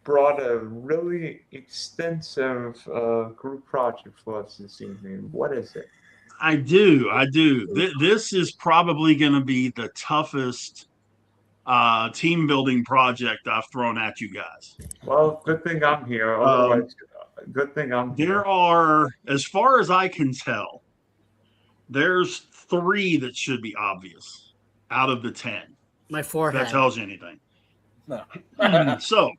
brought a really extensive group project for us this evening. What is it? I do. This is probably going to be the toughest team building project I've thrown at you guys. Well, good thing I'm here. Otherwise, good thing I'm here. There are, as far as I can tell, there's 3 that should be obvious out of the 10. My If forehead. that tells you anything. No. So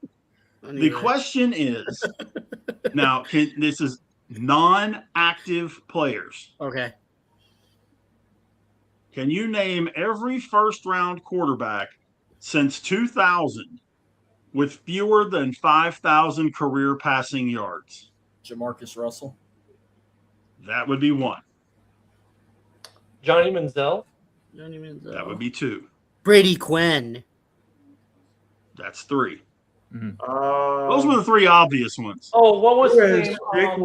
the question is, now this is non-active players. Okay. Can you name every first-round quarterback since 2000 with fewer than 5,000 career passing yards? Jamarcus Russell. That would be 1. Johnny Manziel. That would be 2. Brady Quinn. That's 3. Uh, Those were the 3 obvious ones. Oh, what was who his is name?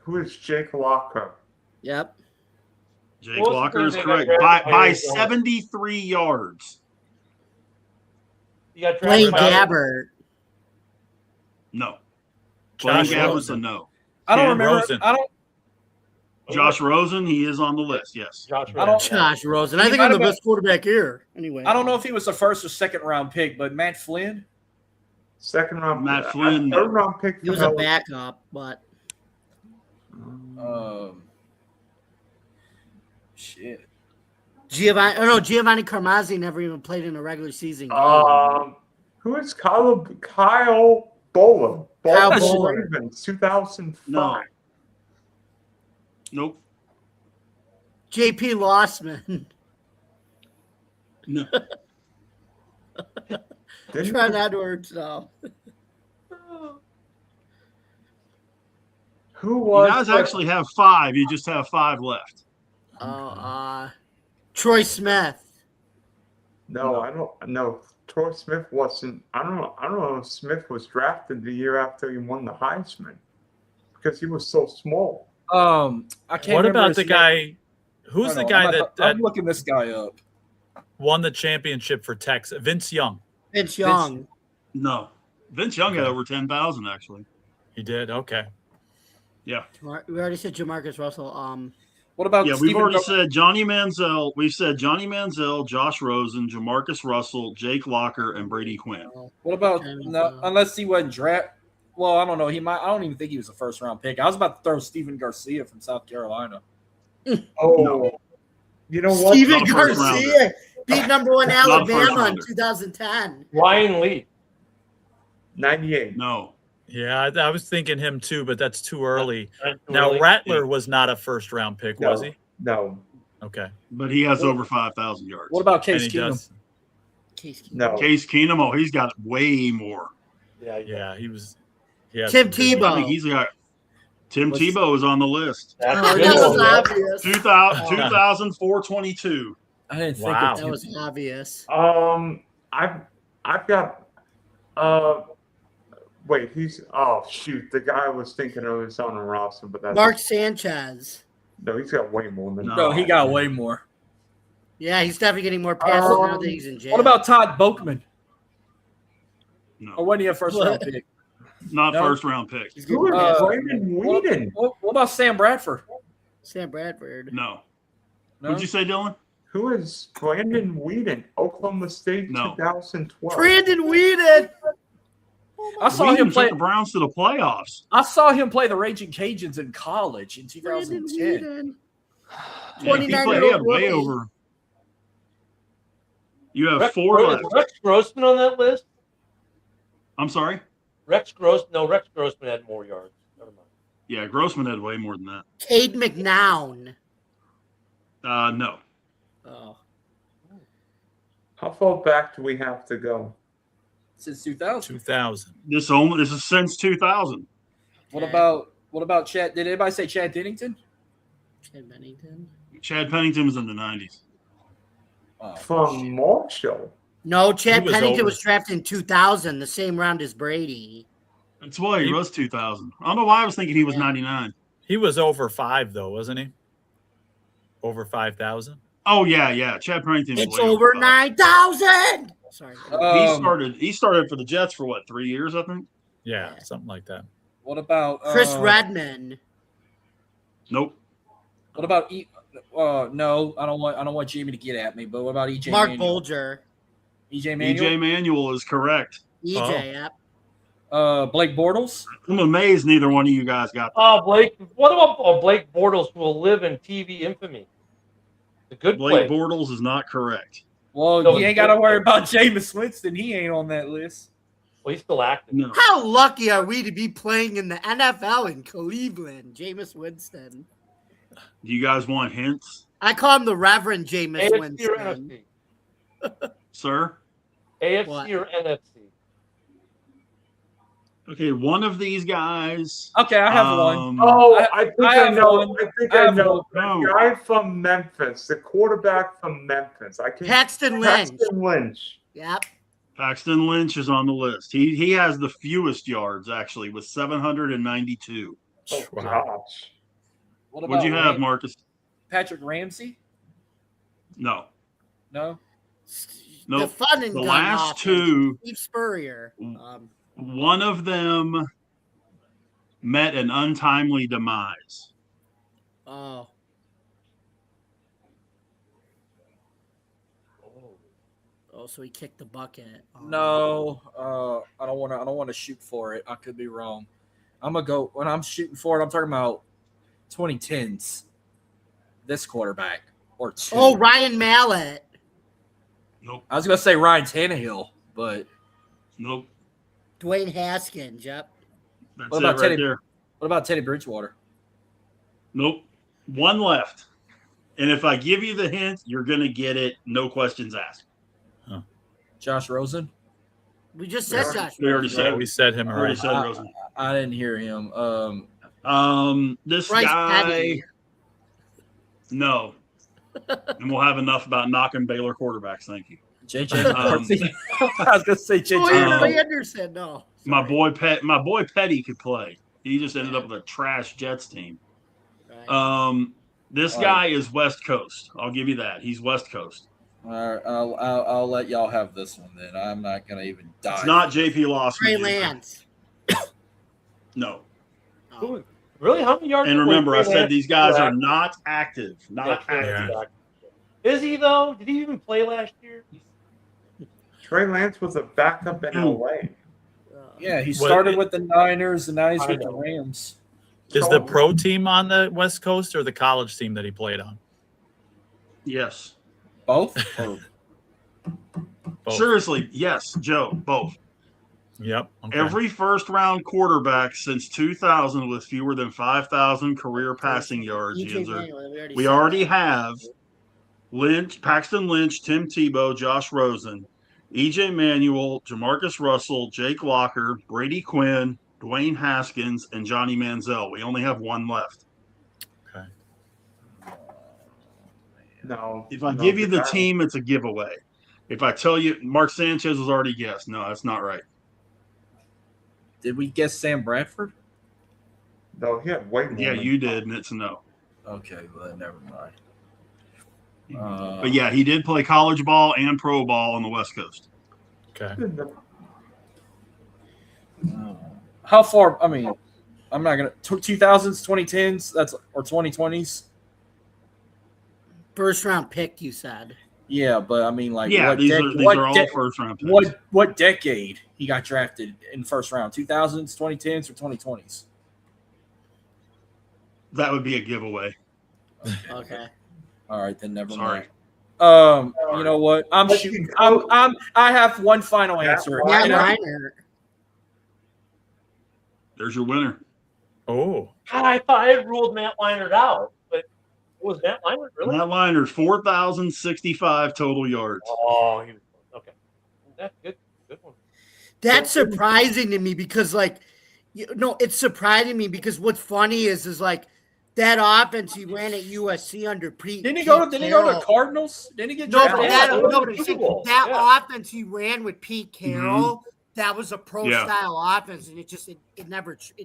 Who is Jake Locker? Yep. Jake What was Locker his is name that correct got drafted by Arizona? 73 yards. He got Blaine drafted by Gabbert. No. Blaine Josh Gabbert's a Rosen. no. I don't Ken remember. Rosen. I don't. Josh Rosen, he is on the list. Yes. Josh I don't- Rosen. Josh Rosen. I He think might I'm the have been- best quarterback here. Anyway. I don't know if he was the first or second round pick, but Matt Flynn. Second round. Matt Flynn. Third round pick. He was a backup, but Shit. Giovanni Carmazzi never even played in a regular season game. Who is Kyle Bowler? Kyle Baltimore Bowler. Ravens, 2005. No. Nope. JP Lossman. No. Trent Edwards, no. Who You was guys actually have 5. You just have 5 left. Troy Smith. No, I don't. No, Troy Smith wasn't. I don't know if Smith was drafted the year after he won the Heisman because he was so small. I can't. What remember about his the name. guy? Who's Hold the on, guy I'm that looking this guy up. won the championship for Texas? Vince Young. Vince Young. No. Vince Young had over 10,000 actually. He did. Okay. Yeah. We already said Jamarcus Russell. What about Yeah, we've Steven already Gar- said Johnny Manziel. We've said Johnny Manziel, Josh Rosen, Jamarcus Russell, Jake Locker, and Brady Quinn. What about James, no? Unless he wasn't draft. Well, I don't know. He might. I don't even think he was a first round pick. I was about to throw Steven Garcia from South Carolina. Oh, No. you know what? Steven Not a first Garcia beat number 1 Not a first Alabama in rounder. 2010. Ryan Lee. 98. No. Yeah, I was thinking him too, but that's too early. That's Now really- Rattler was not a first round pick, No. was he? No, Okay. But he has over 5,000 yards. What about And Case he Keenum? does. Case Keenum. no. Case Keenum? Oh, he's got way more. Yeah, Yeah, he was. Yeah. Tim I Tebow. think he's got. Tim Was- Tebow is on the list. Oh, That's that was good. obvious. 2,422. I didn't think Wow. of That him. was obvious. I've got wait, shoot, the guy I was thinking of is on the roster, but that's Mark Sanchez. no, he's got way more than No, he got way more. Yeah, he's definitely getting more passes now that he's in jail. What about Todd Boakman? No, Or when he a first round pick? not No. first round pick. He's Who getting is passes. Brandon Whedon? What about Sam Bradford? Sam Bradford. No. No? What'd you say, Dylan? Who is Brandon Whedon? Oklahoma State, No. 2012. Brandon Whedon. I saw Whedon him play. took the Browns to the playoffs. I saw him play the Raging Cajuns in college in Brandon 2010. Whedon. Yeah, he 29-year-old had way rookie. over. You have Rex, 4 is left. Rex Grossman on that list? I'm sorry. Rex Grossman had more yards. Never mind. Yeah, Grossman had way more than that. Cade McNown. No. Oh. How far back do we have to go? Since 2000. 2000. This is since 2000. What about Chad? Did anybody say Chad Dennington? Chad Bennington. Chad Pennington was in the 90s. Oh, From Marshall. No, Chad He was Pennington over. was drafted in 2000, the same round as Brady. That's why he was 2000. I don't know why I was thinking he was 99. He was over 5 though, wasn't he? Over 5,000. Oh yeah. Chad Pennington. was It's way over 5. 9,000. Sorry. He started for the Jets for what, 3 years, I think. Yeah, something like that. What about Chris Redman. Nope. What about no? I don't want Jamie to get at me. But what about EJ? Mark Manuel? Bolger. EJ Manuel. EJ Manuel is correct. EJ, Oh. yep. Blake Bortles. I'm amazed neither one of you guys got that. Oh, Blake. What about Blake Bortles, who will live in TV infamy? The good Blake play. Bortles is not correct. Well, No, you ain't got to worry about Jameis Winston. He ain't on that list. Well, he's still active. No. How lucky are we to be playing in the NFL in Cleveland? Jameis Winston. Do you guys want hints, I call him the Reverend Jameis AFC or Winston. NFC? sir? AFC What? or NFC? Okay, one of these guys. Okay, I have one. Oh, I think I, have know. one. I think I I have know. one. The guy from Memphis, the quarterback from Memphis. I can Paxton Lynch. Paxton Lynch. Yep. Paxton Lynch is on the list. He has the fewest yards actually, with 792. Oh Wow. gosh. What What'd you have, Ray- Marcus? Patrick Ramsey? No. No. No. The fun and The gun last offense. two, Steve Spurrier. one of them met an untimely demise. Oh. Oh, so he kicked the bucket. Oh. No. I don't want to shoot for it. I could be wrong. I'm gonna go when I'm shooting for it. I'm talking about 2010s. This quarterback or two. Oh, Ryan Mallett. Nope. I was gonna say Ryan Tannehill, but Nope. Dwayne Haskins. Yep. That's What it about right Teddy- there. what about Teddy Bridgewater? Nope. One left. And if I give you the hint, you're going to get it. No questions asked. Josh Rosen? We just said Josh. We already Yeah, said we said him already already. said Rosen. I didn't hear him. This Bryce guy. Petty. No. And we'll have enough about knocking Baylor quarterbacks. Thank you. JJ McCarthy. I was gonna say JJ. Oh, Um, Anderson. No. My boy Petty could play. He just ended up with a trash Jets team. Right. This All guy is West Coast. I'll give you that. He's West Coast. All right, I'll let y'all have this one then. I'm not gonna even die. It's not JP Lawson. Trey Lance. No. Oh. Really? How many yards? And did remember, I Trey said Lance these guys do are after- not active. Not Yeah, active. Yeah. Is he though? Did he even play last year? Trey Lance was a backup in LA. Yeah, he What- started with the Niners and now he's I with the know. Rams. Is the pro team on the West Coast or the college team that he played on? Yes. Both? Or- Both. Seriously, yes, Joe, both. Yep. Okay. Every first round quarterback since 2000 with fewer than 5,000 career passing yards. EJ Yinzer. Manuel, We said already that. have Paxton Lynch, Tim Tebow, Josh Rosen, EJ Manuel, Jamarcus Russell, Jake Locker, Brady Quinn, Dwayne Haskins, and Johnny Manziel. We only have one left. Okay. No. If I no, give you the guy- team, it's a giveaway. If I tell you Mark Sanchez was already guessed, no, that's not right. Did we guess Sam Bradford? No, he had way more. Yeah, than- you did, and it's a no. Okay, well, never mind. But yeah, he did play college ball and pro ball on the West Coast. Okay. How far? I mean, I'm not gonna 2000s, 2010s. That's or 2020s. First round pick, you said. Yeah, but I mean, like, Yeah, what these what are all de- first round picks. what decade he got drafted in the first round? 2000s, 2010s, or 2020s? That would be a giveaway. Okay. All right, then never Sorry. mind. You know what? I have one final answer. Matt And I- Reiner. There's your winner. Oh. God, I thought I had ruled Matt Leinart out, but was Matt Leinart really? Matt Liner's 4,065 total yards. Oh, he was okay. That's good. Good one. That's surprising to me because, like, it's surprising me because what's funny is like that offense he ran at USC under Pete. Didn't he go to Cardinals? Didn't he get No, drafted? but that offense he ran with Pete Carroll, that was a pro style offense, and it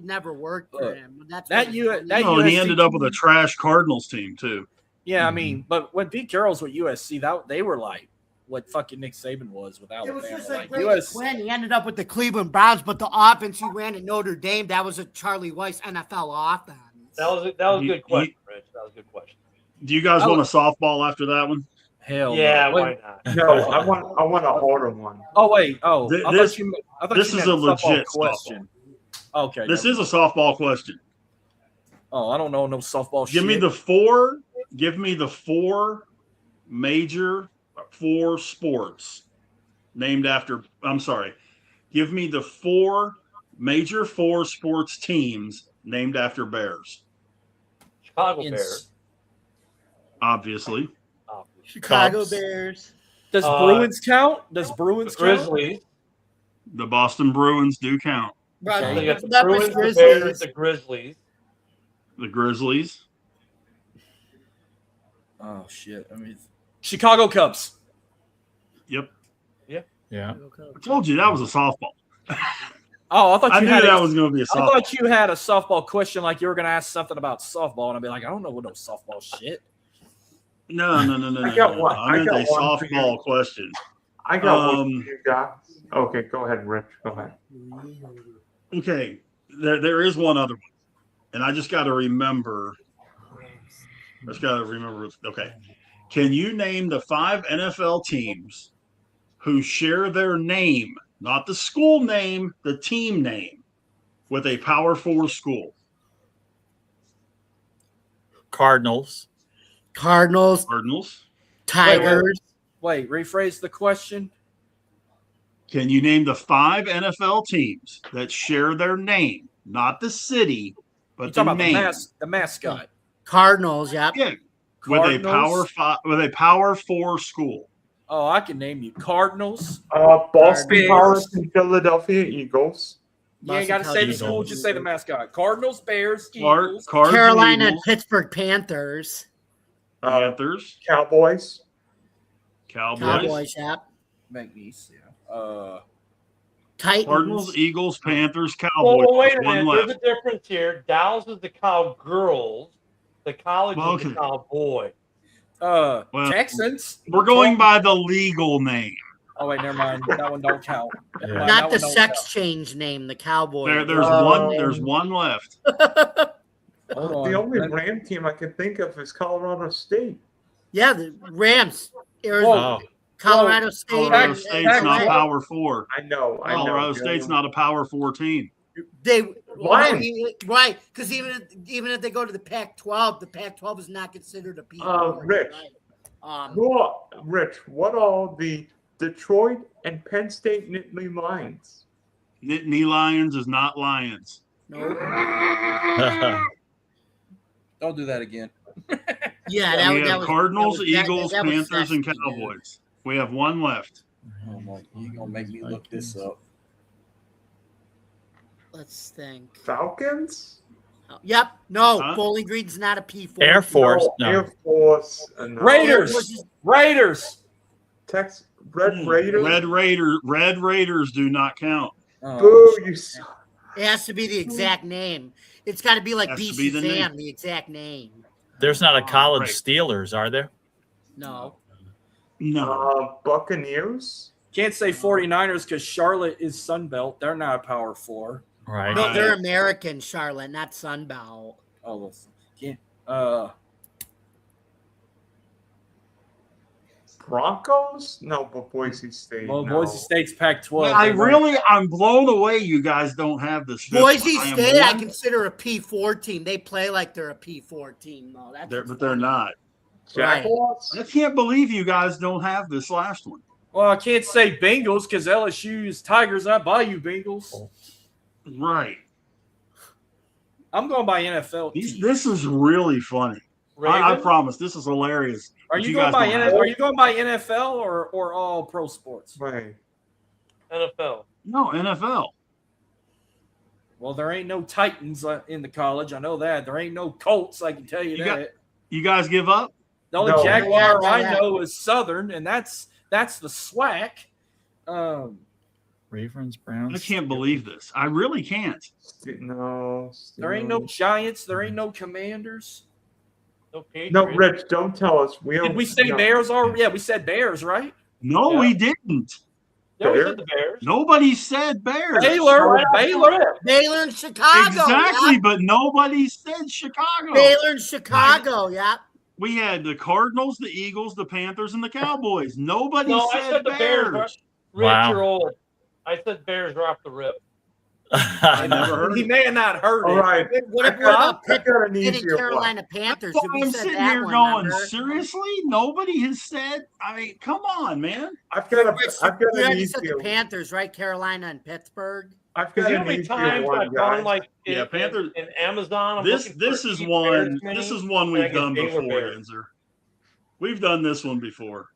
never worked for him. That's and he ended up with a trash Cardinals team too. Yeah, I mean, but when Pete Carroll's with USC, that they were like what fucking Nick Saban was with Alabama. It was just like US Quinn. He ended up with the Cleveland Browns, but the offense he ran at Notre Dame, that was a Charlie Weiss NFL offense. That was a good question, Rich. That was a good question. Do you guys want a softball after that one? Hell yeah, no. why not? No, I want a harder one. Oh wait, I thought this you is meant a softball legit question. Okay, This is a softball question. Oh, I don't know no softball shit. Give me the four major sports named after. I'm sorry. Give me the four major sports teams named after Bears. Chicago Bears. Obviously. Chicago Cubs. Bears. Does Bruins count? Does Bruins count? Grizzlies. The Boston Bruins do count. Right. So you got the Memphis Bruins, the Grizzlies. Bears, the Grizzlies. The Grizzlies. Oh shit! I mean, Chicago Cubs. Yep. Yeah. I told you that was a softball. Oh, I thought I you knew had that was going to be a I softball. thought you had a softball question, like you were going to ask something about softball, and I'd be like, I don't know what no softball shit. No. I got one. I meant a one for you. softball question. I got one for you guys. Okay, go ahead, Rich. Go ahead. Okay, there is one other one, and I just got to remember. Okay, can you name the 5 NFL teams who share their name, not the school name, the team name, with a Power 4 school? Cardinals. Cardinals, Tigers. Wait, rephrase the question. Can you name the 5 NFL teams that share their name, not the city, but You talking the about name? the mascot? Cardinals, yep. Yeah, Cardinals? with a Power 4 school. Oh, I can name you Cardinals. Boston Bears. Pirates and Philadelphia Eagles. You ain't got to say the school, just say the mascot. Cardinals, Bears, Eagles. Cards Carolina and Eagles, Pittsburgh Panthers. Panthers, Cowboys. Cowboys, yep. McNeese, yeah. Titans. Cardinals, Eagles, Panthers, Cowboys. Well, wait a One minute. left. There's a difference here. Dallas is the Cowgirls. The college is the Okay. Cowboy. Well, Texans. We're going by the legal name. Oh wait, never mind. That one don't count. Never mind, Not that the one don't sex count. change name, the Cowboys. There's one left. Hold on. The only Let- Ram team I can think of is Colorado State. Yeah, the Rams. Arizona, Oh, Colorado State. Colorado and- State's not and- Power 4. I know. Colorado State's not a Power 4 team. They Why? right? Because even if they go to the Pac-12, the Pac-12 is not considered a P4. Rich. Right? Rich, what are the Detroit and Penn State Nittany Lions? Nittany Lions is not Lions. No. Don't do that again. Yeah, We have Cardinals, Eagles, that was Panthers, and sexy, dude. Cowboys. We have one left. Oh my, you gonna make me look this up? Let's think. Falcons? Yep. No, Huh? Bowling Green's not a P4. Air Force. No, No. Air Force. No. Raiders. Tex Red Raiders. Red Raiders do not count. Oh, Boo, you suck. It has to be the exact name. It's got to be like Has to BC be the name. Sam, the exact name. There's not a college Right. Steelers, are there? No. No. Buccaneers? can't say 49ers because Charlotte is Sunbelt. They're not a Power 4. Right. No, they're American, Charlotte, not Sunbelt. Oh, well, can't. Broncos? No, but Boise State. Well, no. Boise State's Pac-12. I'm blown away. You guys don't have this. Boise I am State, I blown- consider a P4 team. They play like they're a P4 team, though. but they're not. Jaguars? I can't believe you guys don't have this last one. Well, I can't say Bengals because LSU is Tigers, not Bayou Bengals. Right. I'm going by NFL. team. This is really funny. I Ravens? promise. This is hilarious. Are But you guys going by don't have Are it. you going by NFL or all pro sports? Wait. NFL. No, NFL. Well, there ain't no Titans in the college. I know that. There ain't no Colts. I can tell you, You that. You guys give up? The only No. Jaguar Yeah, I yeah. know is Southern, and that's the SWAC. Ravens, Browns. I can't believe this. I really can't. No. There ain't no Giants. There ain't no Commanders. No Patriots. No, Rich, don't tell us. Did we say Bears already? Yeah, we said Bears, right? No, Yeah. we didn't. Yeah, we Bears? said the Bears. Nobody said Bears. Baylor. Baylor and Chicago. Exactly, Yeah. but nobody said Chicago. Baylor and Chicago, yeah. We had the Cardinals, the Eagles, the Panthers, and the Cowboys. Nobody No, I said said the Bears. Bears. Rich, Wow. you're old. I said Bears are off the rip. I never heard He it. may have not heard All it. right. What I about got an Pitt and easier one. Carolina Panthers? So Did we I'm said sitting that here one, going, remember? seriously? Nobody has said. I mean, come on, man. I've got You an already said easier the Panthers, right? Carolina and Pittsburgh. I've You got know how an many easier times one, I've gone guys. like Yeah, Panthers- in Amazon? I'm This looking this for is Bears one. mini, This is one and I we've get done Baylor before, Bears. Enzer. We've done this one before.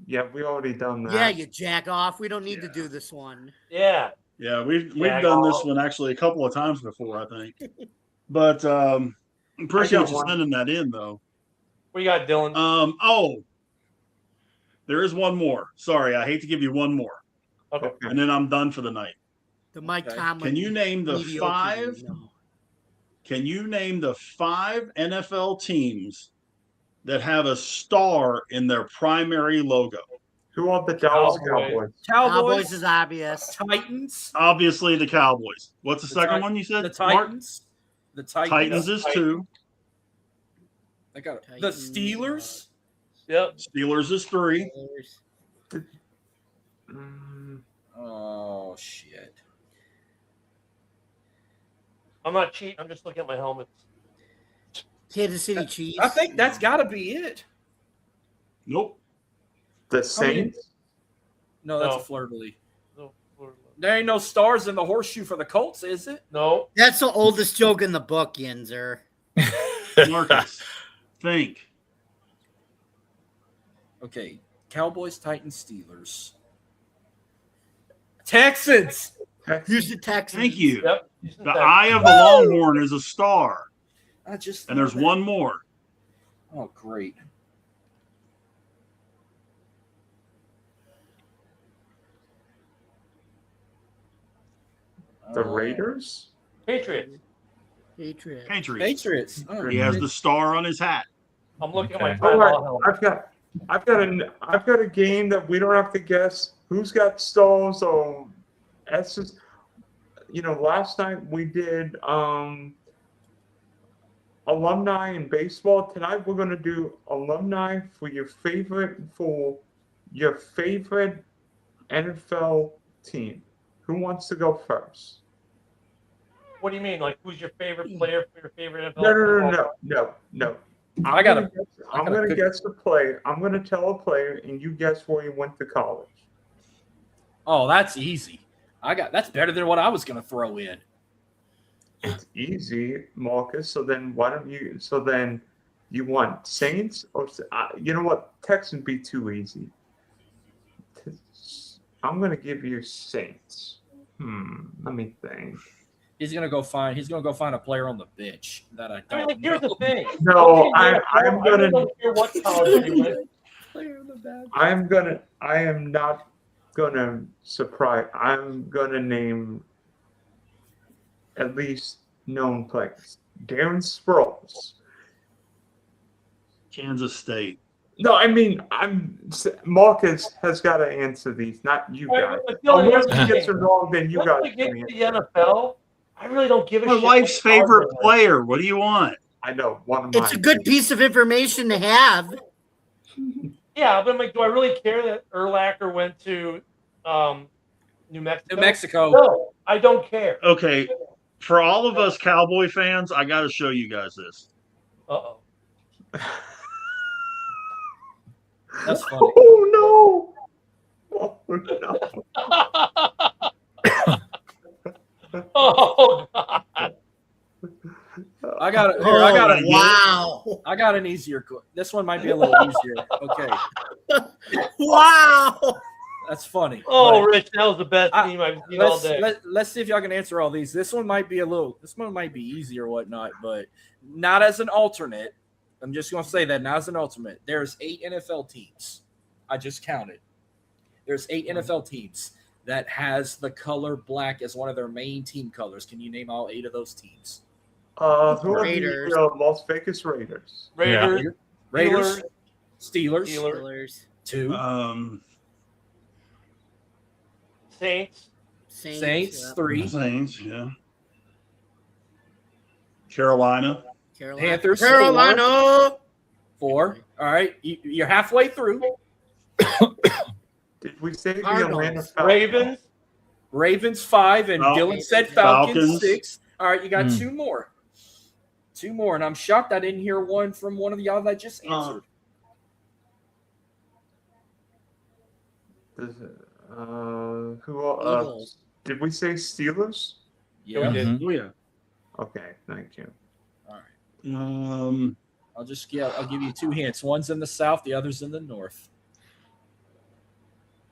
Yeah, we already done that. Yeah, you jack off. We don't need to Yeah. do this one. Yeah. Yeah, we've Yeah, done this I'll- one actually a couple of times before, I think. But appreciate got you one. sending that in, though. What you got, Dylan? There is one more. Sorry, I hate to give you one more, Okay. and then I'm done for the night. The Mike Okay. Tomlin. Can you name the mediocre five team, no. Can you name the 5 NFL teams that have a star in their primary logo? Who are the Dallas Cowboys. Cowboys? Cowboys is obvious. Titans. Obviously, the Cowboys. What's the second one you said? The Mark? Titans. The Titans. Titans is 2. I got it. The Titans. Steelers. Yep. Steelers is 3. Oh shit. I'm not cheating. I'm just looking at my helmets. Kansas City Chiefs. I think that's got to be it. Nope. The Saints? No, that's No. a fleur-de-lis. No. There ain't no stars in the horseshoe for the Colts, is it? No. That's the oldest joke in the book, Yenzer. Marcus, think. Okay. Cowboys, Titans, Steelers. Texans. Houston Texans. Thank you. Yep. The eye of the Longhorn is a star, I just and there's one more. Oh, great. The Raiders? Patriots. Patriots. Patriots. Oh, He has the star on his hat. I'm looking at my Okay. All time right, helmet. I've got a game that we don't have to guess who's got stalls or S's. Last night we did alumni in baseball. Tonight we're gonna do alumni for your favorite NFL team. Who wants to go first? What do you mean? Like, who's your favorite player for your favorite NFL? No. I got a I'm gonna guess the player. I'm gonna tell a player, and you guess where he went to college. Oh, that's easy. That's better than what I was gonna throw in. It's easy, Marcus. So then why don't you? So then you want Saints or you know what? Texans be too easy. I'm gonna give you Saints. Let me think. He's gonna go find a player on the bench that I don't I mean, like, here's know. the thing. No, I I'm really gonna. don't care what college they went. I am not gonna surprise. I'm gonna name at least known players. Darren Sproles. Kansas State. No, I mean, Marcus has got to answer these, not you guys. Unless he gets it wrong, then you guys Once we get can to answer. the NFL, I really don't give a My shit. wife's what college favorite they went. player. What do you want? I know one of mine. It's a good piece of information to have. Yeah, but I'm like, do I really care that Urlacher went to New Mexico? New Mexico. No, I don't care. Okay, for all of us Cowboy fans, I got to show you guys this. Uh-oh. That's funny. Oh no! Oh, God. I got it. Oh, I got it. wow. I got an easier. This one might be a little easier. Okay, Wow. that's funny. Oh, But Rich, that was the best team I've seen all day. let's see if y'all can answer all these. This one might be easy or whatnot, but not as an alternate. I'm just going to say that not as an alternate. There's 8 NFL teams. I just counted. There's 8 NFL teams that has the color black as one of their main team colors. Can you name all 8 of those teams? Who are Raiders. the Las Vegas Raiders? Raiders, Raiders, Steelers, Steelers, 2, Saints, Saints, yeah. 3, Saints, yeah. Carolina. Panthers, Carolina. 4. All right, you're halfway through. Did we say the Cardinals. Atlanta Falcons? Ravens. Ravens 5, and Dylan said Falcons, Falcons. 6. All right, you got 2 more. 2 more, and I'm shocked I didn't hear one from one of y'all that just answered. Eagles. Did we say Steelers? Yeah. did. Oh yeah. Okay, thank you. All right. I'll give you 2 hints. One's in the south, the other's in the north.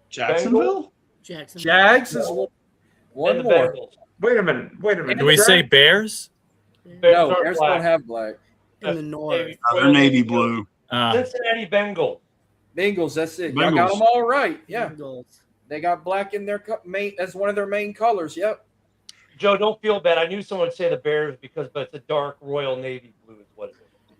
Jacksonville. Jackson. Jags is one and the more. Bengals. Wait a minute. Do we say Bears? No, are Bears black. don't have black. In the north. They're navy blue. Cincinnati Bengals. Bengals, that's it. Y'all got Bengals. them all right. Yeah, Eagles. they got black in their main as one of their main colors. Yep. Joe, don't feel bad. I knew someone would say the Bears but it's a dark royal navy blue is what it is.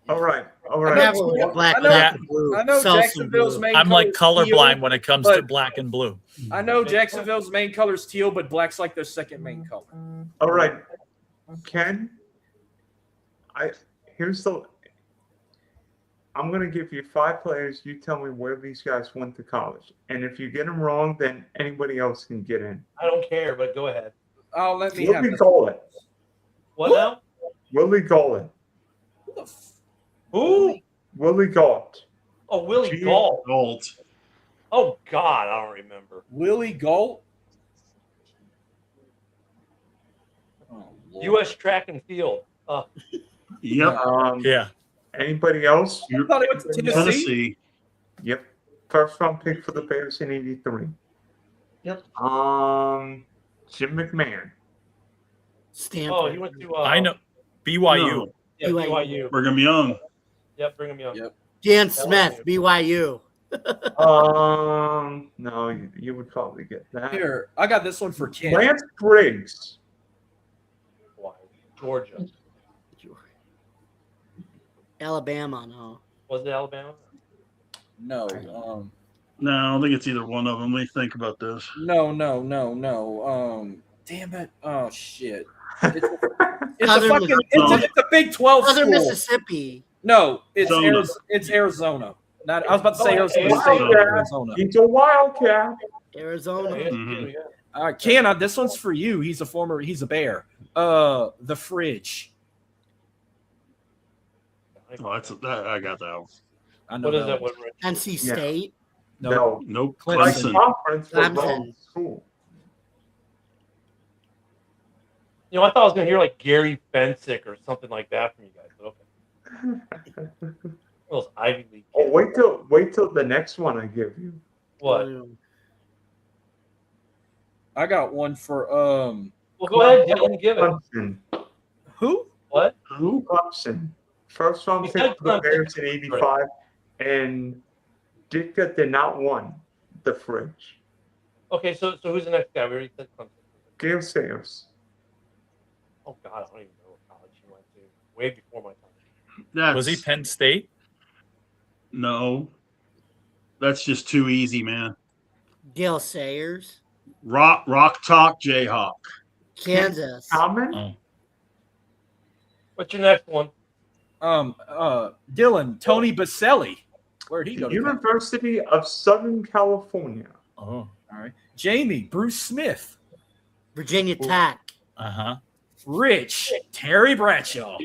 All right. I never wear black, black and blue. I know Selsun Jacksonville's blue. main I'm like color's teal, colorblind when it comes to but- black and blue. I know Jacksonville's main color is teal, but black's like their second main color. All right. Ken, I'm going to give you 5 players. You tell me where these guys went to college. And if you get them wrong, then anybody else can get in. I don't care, but go ahead. Oh, let me have Willie this. Golan. What now? Willie Golan. Who? Willie Galt. Oh, Willie Gee. Galt. Gold. Oh God, I don't remember. Willie Galt. Oh, Lord. U.S. track and field. Yep. Yeah. Anybody else? I thought he went to Tennessee. Tennessee. Yep. First round pick for the Bears in '83. Yep. Jim McMahon. Stanford. Oh, he went to. I know. BYU. No. Yeah, BYU. Brigham Young. Yep, Brigham Young. Yep. Dan Smith, BYU. No, you would probably get that. Here, I got this one for Ken. Lance Briggs. Why? Georgia. Alabama, no. Was it Alabama? No, No, I don't think it's either one of them. Let me think about this. no. Damn it! Oh shit! It's a Southern fucking. It's a Big 12 Southern school. Mississippi. No, it's Arizona. It's Arizona. Not. I was about to say Oh, Arizona State. Wildcat. Arizona. He's a Wildcat. Arizona. Mhm. Yeah. All right, Ken. This one's for you. He's a Bear. The Fridge. Oh, I got that one. I know What is that that one. one? Rich? NC State. No. Nope. Like Clemson. conference for Clemson. wrong school. You know, I thought I was going to hear like Gary Fensick or something like that from you guys. But okay. Those Ivy League. Oh, kids. wait till the next one I give you. What? I got one for Well, go ahead, Dylan. Give it. Clemson. who? What? Who? Clemson. First round You pick said for the Clemson. Bears in '85, and Ditka did not won the Fridge. Okay, so who's the next guy? We already said Clemson. Gail Sayers. Oh God, I don't even know what college he went to. Way before my time. That's, Was he Penn State? No. That's just too easy, man. Gil Sayers. Rock Talk Jayhawk. Kansas. Common. Oh. What's your next one? Dylan, Tony Baselli. Where'd he go to? University of Southern California. Oh. All right. Jamie, Bruce Smith. Virginia Tech. Uh-huh. Rich, Terry Bradshaw.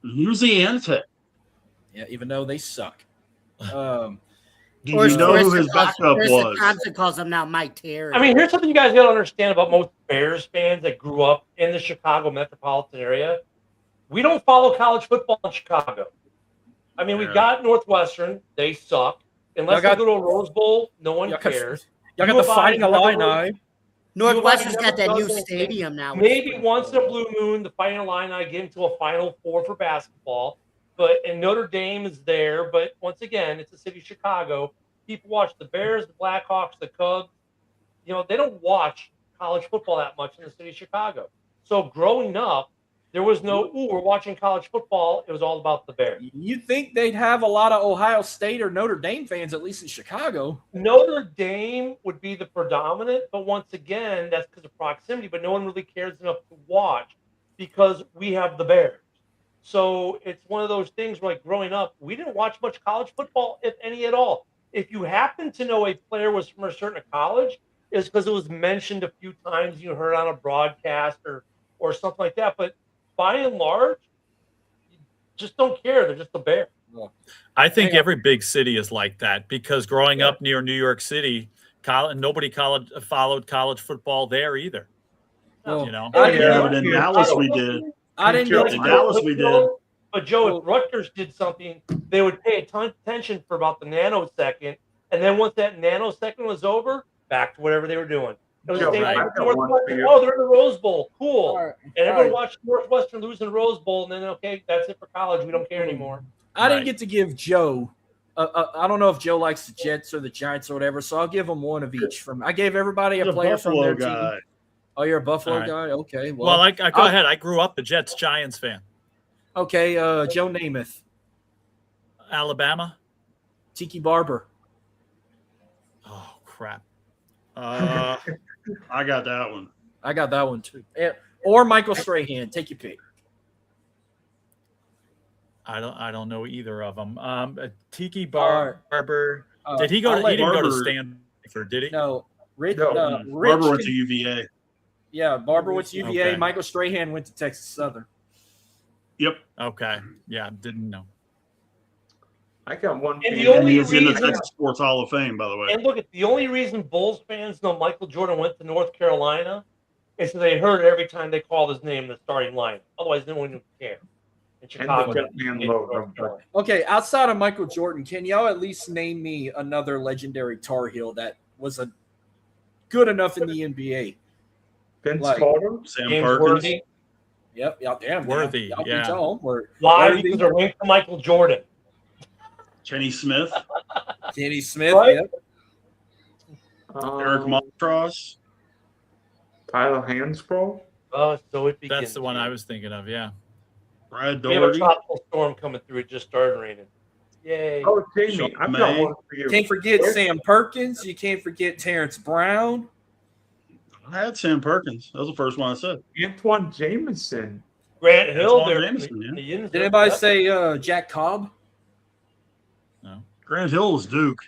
Louisiana Tech. Yeah, even though they suck. Do you know who his backup was? Thompson calls him now Mike Terry. I mean, here's something you guys got to understand about most Bears fans that grew up in the Chicago metropolitan area. We don't follow college football in Chicago. I mean, we Yeah. got Northwestern. They suck. Unless Y'all they go to a Rose Bowl, no one Y'all got- cares. Y'all got You the buy- Fighting Illini. Northwestern's you got that never new does anything. stadium now. Maybe once in a blue moon, the Fighting Illini get into a Final Four for basketball. And Notre Dame is there. But once again, it's the city of Chicago. People watch the Bears, the Blackhawks, the Cubs. You know, they don't watch college football that much in the city of Chicago. So growing up, there was no, ooh, we're watching college football. It was all about the Bears. You'd think they'd have a lot of Ohio State or Notre Dame fans, at least in Chicago. Notre Dame would be the predominant, but once again, that's because of proximity. But no one really cares enough to watch because we have the Bears. So it's one of those things where, like, growing up, we didn't watch much college football, if any at all. If you happen to know a player was from a certain college, it's because it was mentioned a few times. You heard on a broadcast or something like that. But by and large, you just don't care. They're just the Bears. I think every big city is like that because growing up near New York City, nobody followed college football there either. Well, You know, Yeah, but in Dallas we did. I didn't Joe, get In to Dallas we did. But Joe, if Rutgers did something, they would pay a ton of attention for about the nanosecond, and then once that nanosecond was over, back to whatever they were doing. It was Joe, the same I thing got with one Northwestern. for you. Oh, they're in the Rose Bowl, cool. All right. And everyone All right. watched Northwestern lose in the Rose Bowl, and then okay, that's it for college. We don't care anymore. I didn't Right. get to give Joe. I don't know if Joe likes the Jets or the Giants or whatever, so I'll give him one of each. I gave everybody He's a a player from Buffalo their guy. team. Oh, you're a Buffalo All right. guy? Okay. Well, I go ahead. I grew up a Jets-Giants fan. Okay, Joe Namath. Alabama. Tiki Barber. Oh, crap. I got that one. I got that one too. Or Michael Strahan. Take your pick. I don't know either of them. Tiki Barber. Did he go? I'll He let didn't go to Barber- Stanford, did he? No, Rich. No, Rich Barber went can- to UVA. Yeah, Barber went to UVA. Okay. Michael Strahan went to Texas Southern. Yep. Okay. Yeah, didn't know. I got one. And the fan. And only he was in the reason- Texas Sports Hall of Fame, by the way. And look, the only reason Bulls fans know Michael Jordan went to North Carolina is because they heard it every time they called his name in the starting line. Otherwise, no one would care. In Chicago, the Batman logo, but- Okay, outside of Michael Jordan, can y'all at least name me another legendary Tar Heel that was a good enough in the NBA? Vince Like- Carter. Sam James Perkins. Worthy. Yep, y'all damn Worthy, Y'all yeah. beat your homework. Why? Worthy, Because they're linked to Michael Jordan. Kenny Smith. Kenny Smith. Right? Yep. Eric Montross. Tyler Hansbrough. Oh, so it begins. That's the one I was thinking of. Yeah. Brad We have a Doherty. tropical storm coming through. It just started raining. Yay. Oh, Jamie, Sean I've May. got one for you. Can't forget Sam Perkins. You can't forget Terrence Brown. I had Sam Perkins. That was the first one I said. Antoine Jameson. Grant Hill Antoine there. Jameson, yeah. The Yins Did anybody Yep. say Jack Cobb? No. Grant Hill was Duke.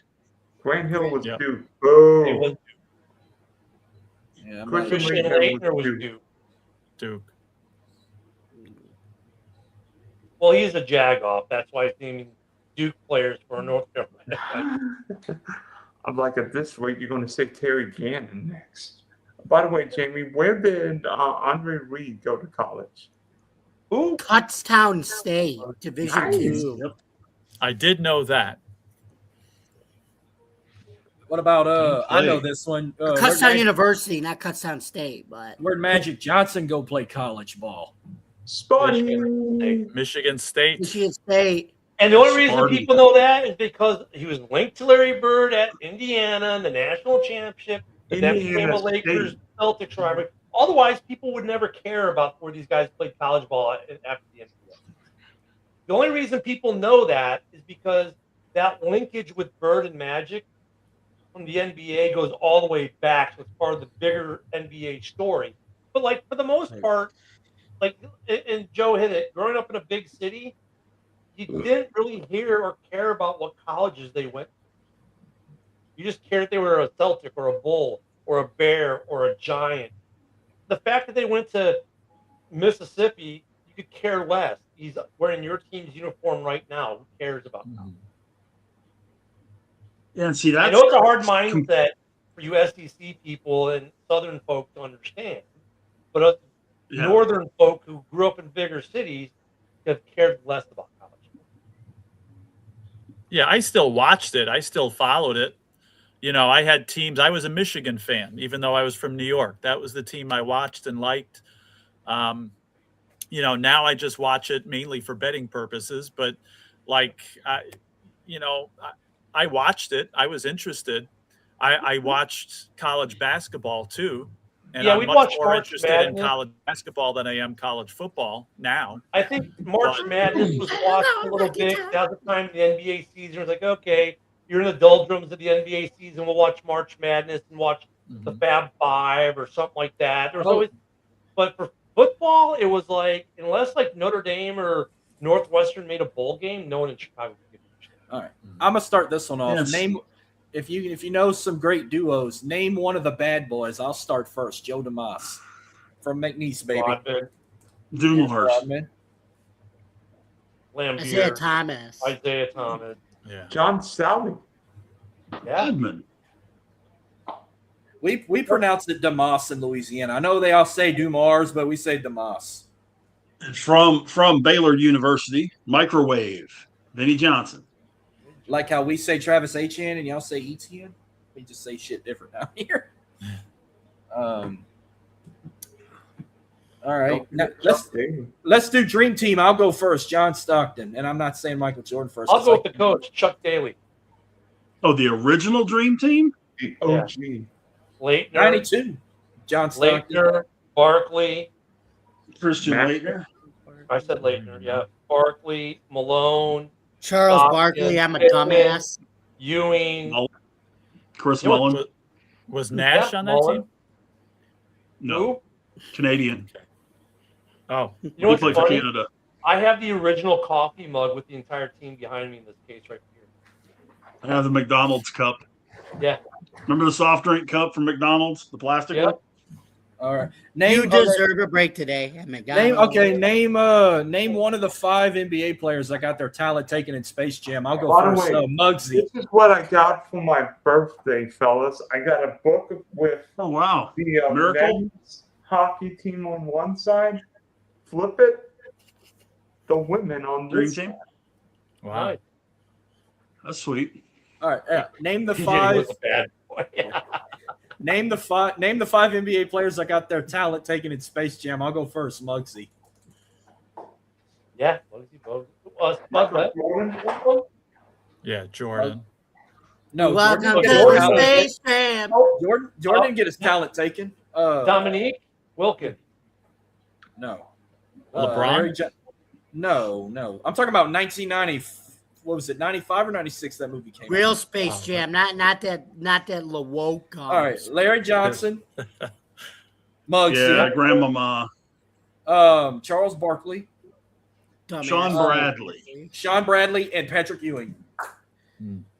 Grant Hill was Yep. Duke. It Boom. was Yeah, I'm Christian not- Christian Laettner Laettner was Duke. Duke. Duke. Well, he's a jag-off. That's why he's naming Duke players for North Carolina. I'm like, at this rate, you're going to say Terry Gannon next. By the way, Jamie, where did Andre Reed go to college? Who? Kutztown State, Division Nice. Two. Yep. I did know that. What about I know play. this one. Kutztown University, not Kutztown State, but Where'd Magic Johnson go play college ball? Spotty. Michigan State. Michigan State. And the only reason Sparty. people know that is because he was linked to Larry Bird at Indiana in the national championship. The then became Indiana a Lakers State. Celtics rivalry. Otherwise, people would never care about where these guys played college ball after the NBA. The only reason people know that is because that linkage with Bird and Magic from the NBA goes all the way back. So it's part of the bigger NBA story. But like for the most part, like and Joe hit it, growing up in a big city, you didn't really hear or care about what colleges they went to. You just cared if they were a Celtic or a Bull or a Bear or a Giant. The fact that they went to Mississippi, you could care less. He's wearing your team's uniform right now. Who cares about that? Yeah, and see, that's I know it's a hard mindset for you SEC people and Southern folk to understand, but us Yeah. Northern folk who grew up in bigger cities have cared less about college. Yeah, I still watched it. I still followed it. You know, I had teams. I was a Michigan fan, even though I was from New York. That was the team I watched and liked. You know, now I just watch it mainly for betting purposes. But like, I watched it. I was interested. I watched college basketball too. And Yeah, I'm we'd much watch more March interested in Madness. college basketball than I am college football now. I think March Madness was watched a little bit. That was the time the NBA season was like, okay, you're in the doldrums of the NBA season. We'll watch March Madness and watch the Fab Five or something like that. There was always, but for football, it was like unless like Notre Dame or Northwestern made a bowl game, no one in Chicago could give a shit. All right, I'm gonna start this one off. Yes. Name if you know some great duos. Name one of the bad boys. I'll start first. Joe DeMoss from McNeese, baby. Rodman, Doomhurst. Rodman. Isaiah Lambeer, Thomas. Isaiah Thomas. Yeah. John Sally. Yeah. Edmund. We pronounce it DeMoss in Louisiana. I know they all say Dumars, but we say DeMoss. And from Baylor University, Microwave. Vinnie Johnson. Like how we say Travis Etienne and y'all say Etienne. We just say shit different down here. All right, now, let's do Dream Team. I'll go first. John Stockton, and I'm not saying Michael Jordan first. I'll go with the coach, Chuck Daly. Oh, the original Dream Team? The OG. Late 92. John Stockton. Leitner, Barkley. Christian Leitner. I said Leitner, yeah. Barkley, Malone, Charles Stockton, Barkley. I'm a Pippen, dumbass. Ewing. Chris You know Mullen. Was Nash on that Mullen. team? No, Who? Canadian. Oh, You know He what's played for funny? Canada. I have the original coffee mug with the entire team behind me in this case right here. I have the McDonald's cup. Yeah. Remember the soft drink cup from McDonald's, the plastic Yep. one? All right. You deserve a break today. Name one of the 5 NBA players that got their talent taken in Space Jam. I'll go By the first. way, Muggsy. This is what I got for my birthday, fellas. I got a book with Oh, wow. the Miracle? men's hockey team on one side. Flip it. The women on Dream this team? wow. Nice. That's sweet. All right. Name the TJ 5. was a bad boy. Name the 5 NBA players that got their talent taken in Space Jam. I'll go first. Muggsy. Yeah. Bugsy. Michael Jordan. Yeah, Jordan. No, Welcome Jordan to didn't get his the talent- Space Jam. Jordan didn't get his talent taken. Dominique Wilkins. No. LeBron? Larry No. I'm talking about 1990. What was it? 95 or 96? That movie came. Real out. Space Jam, not that LaWoke. All right, Larry Johnson. Muggsy. Yeah, Grandmama. Charles Barkley, Dumbass. Sean Bradley. and Patrick Ewing.